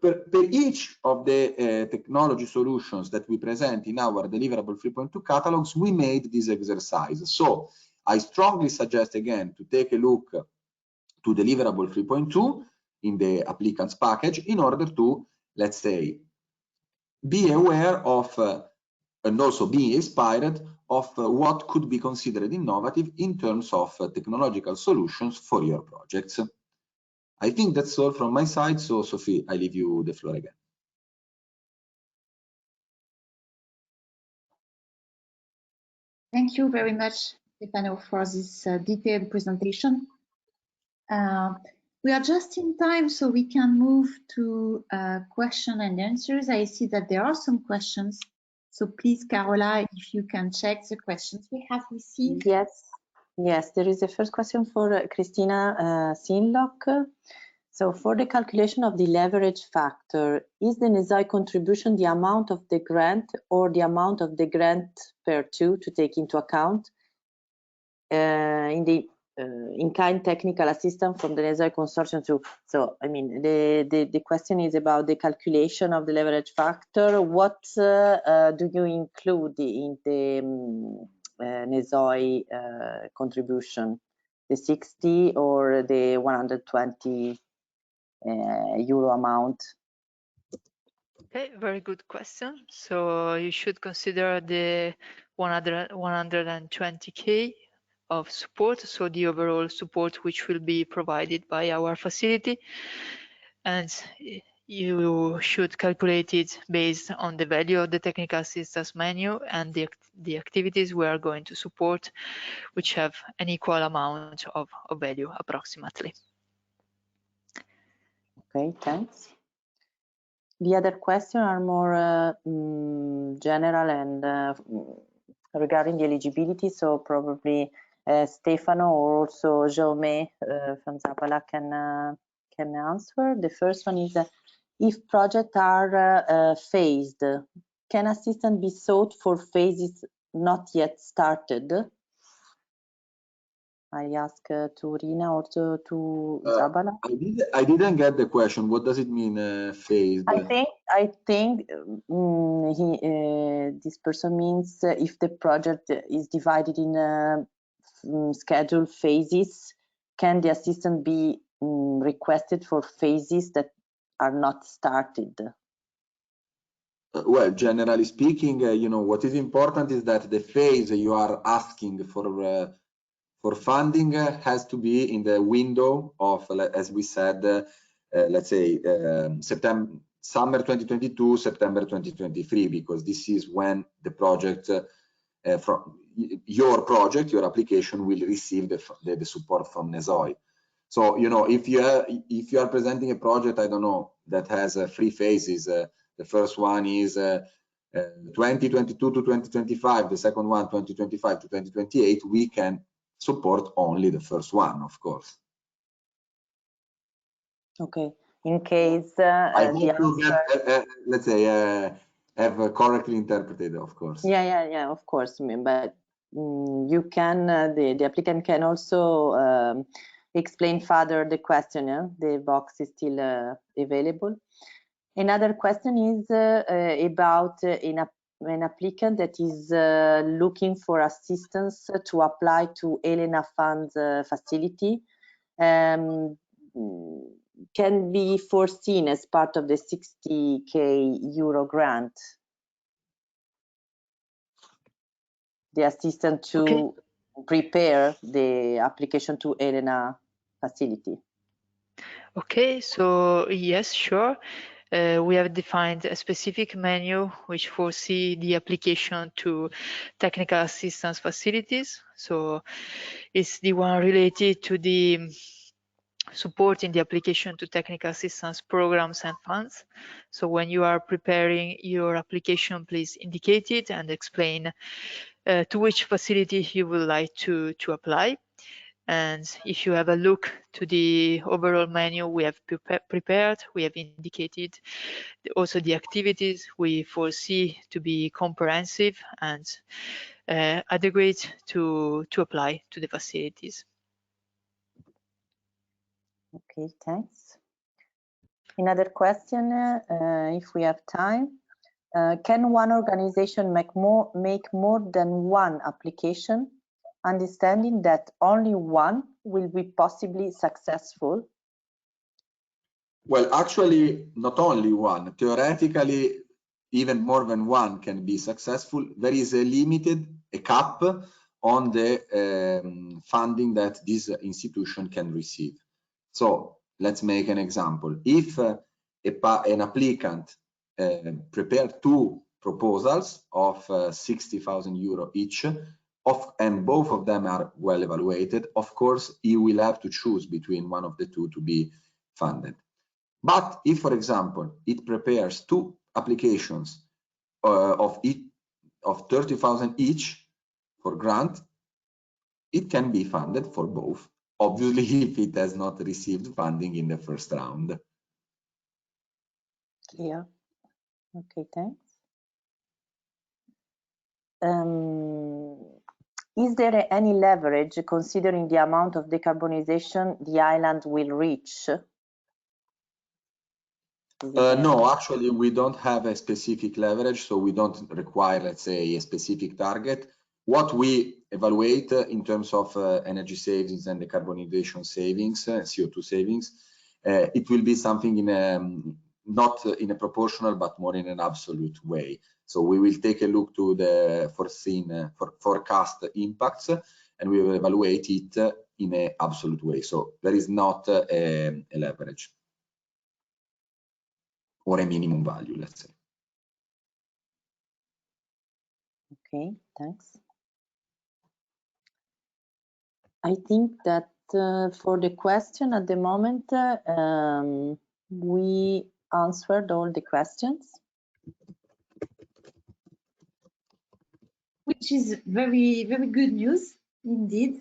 each of the technology solutions that we present in our deliverable 3.2 catalogs, we made this exercise. So I strongly suggest again to take a look to deliverable 3.2 in the applicants package in order to, let's say, be aware of and also be inspired of what could be considered innovative in terms of technological solutions for your projects. I think that's all from my side. So, Sophie, I leave you the floor again. Thank you very much, Stefano, for this detailed presentation. We are just in time, so we can move to question and answers. I see that there are some questions. So please, Carola, if you can check the questions we have received. Yes, there is a first question for Christina Sinlock. So for the calculation of the leverage factor, is the NESOI contribution the amount of the grant or the amount of the grant per two to take into account in the in-kind technical assistance from the NESOI consortium too? So, I mean, the question is about the calculation of the leverage factor. What do you include in the NESOI contribution? The 60 or the 120 euro amount? Okay, very good question. So you should consider the 120K of support, so the overall support which will be provided by our facility, and you should calculate it based on the value of the technical assistance menu and the activities we are going to support, which have an equal amount of value approximately. Okay, thanks. The other questions are more general and regarding the eligibility, so probably Stefano or also Jaume from Zapala can answer. The first one is if projects are phased, can assistance be sought for phases not yet started? I ask to Rina, also to Zabala. I didn't get the question. What does it mean, phased? I think this person means if the project is divided in scheduled phases, can the assistance be requested for phases that are not started? Well, generally speaking, you know, what is important is that the phase you are asking for funding has to be in the window of, as we said, let's say September summer 2022, September 2023, because this is when the project from your application will receive the support from NESOI. So, you know, if you are presenting a project, I don't know, that has 3 phases. The first one is 2022 to 2025. The second one, 2025 to 2028. We can support only the first one, of course. Okay. In case I hope you get, let's say, have correctly interpreted, of course. Yeah, of course. But you can, the applicant can also explain further the question. Yeah? The box is still available. Another question is about an applicant that is looking for assistance to apply to ELENA funds facility. Can be foreseen as part of the 60k euro grant. The assistant to prepare the application to ELENA facility. Okay, so yes, sure. We have defined a specific menu which foresee the application to technical assistance facilities. So it's the one related to the supporting the application to technical assistance programs and funds. So when you are preparing your application, please indicate it and explain to which facility you would like to apply. And if you have a look to the overall menu we have prepared, we have indicated also the activities we foresee to be comprehensive and adequate to apply to the facilities. Okay, thanks. Another question, if we have time, can one organization make more than one application, understanding that only one will be possibly successful? Well, actually, not only one. Theoretically, even more than one can be successful. There is a cap on the funding that this institution can receive. So let's make an example. If an applicant prepared 2 proposals of 60,000 euro each, and both of them are well evaluated, of course, he will have to choose between one of the 2 to be funded. But if, for example, it prepares 2 applications of 30,000 each for grant, it can be funded for both. Obviously, if it has not received funding in the first round. Clear. Okay, thanks. Is there any leverage considering the amount of decarbonization the island will reach? No, actually, we don't have a specific leverage, so we don't require, let's say, a specific target. What we evaluate in terms of energy savings and decarbonization savings, CO2 savings, it will be something in not in a proportional, but more in an absolute way. So we will take a look to the forecast impacts, and we will evaluate it in an absolute way. So there is not a leverage or a minimum value, let's say. Okay, thanks. I think that for the question at the moment, we answered all the questions. Which is very, very good news indeed.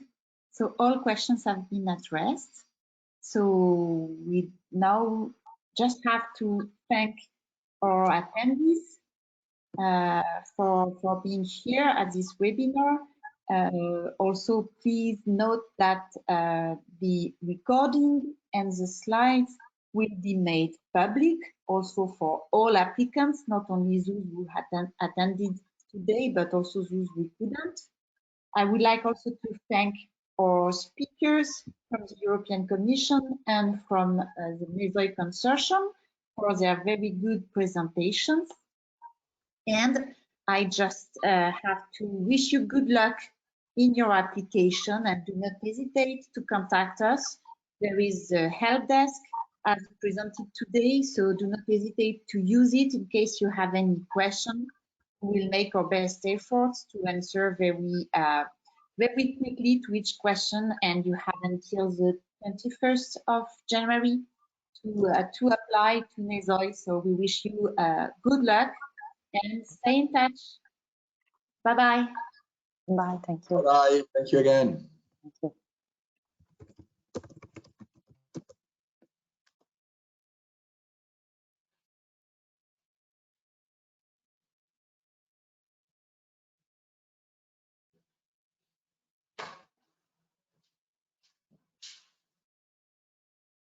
So all questions have been addressed. So we now just have to thank our attendees for being here at this webinar. Also, please note that the recording and the slides will be made public also for all applicants, not only those who attended today, but also those who couldn't. I would like also to thank our speakers from the European Commission and from the NESOI Consortium for their very good presentations. And I just have to wish you good luck in your application, and do not hesitate to contact us. There is a help desk as presented today, so do not hesitate to use it in case you have any question. We will make our best efforts to answer very quickly to each question, and you have until the 21st of January to apply to NESOI. So we wish you good luck and stay in touch. Bye-bye. Bye, thank you. Bye. Thank you again. Thank you.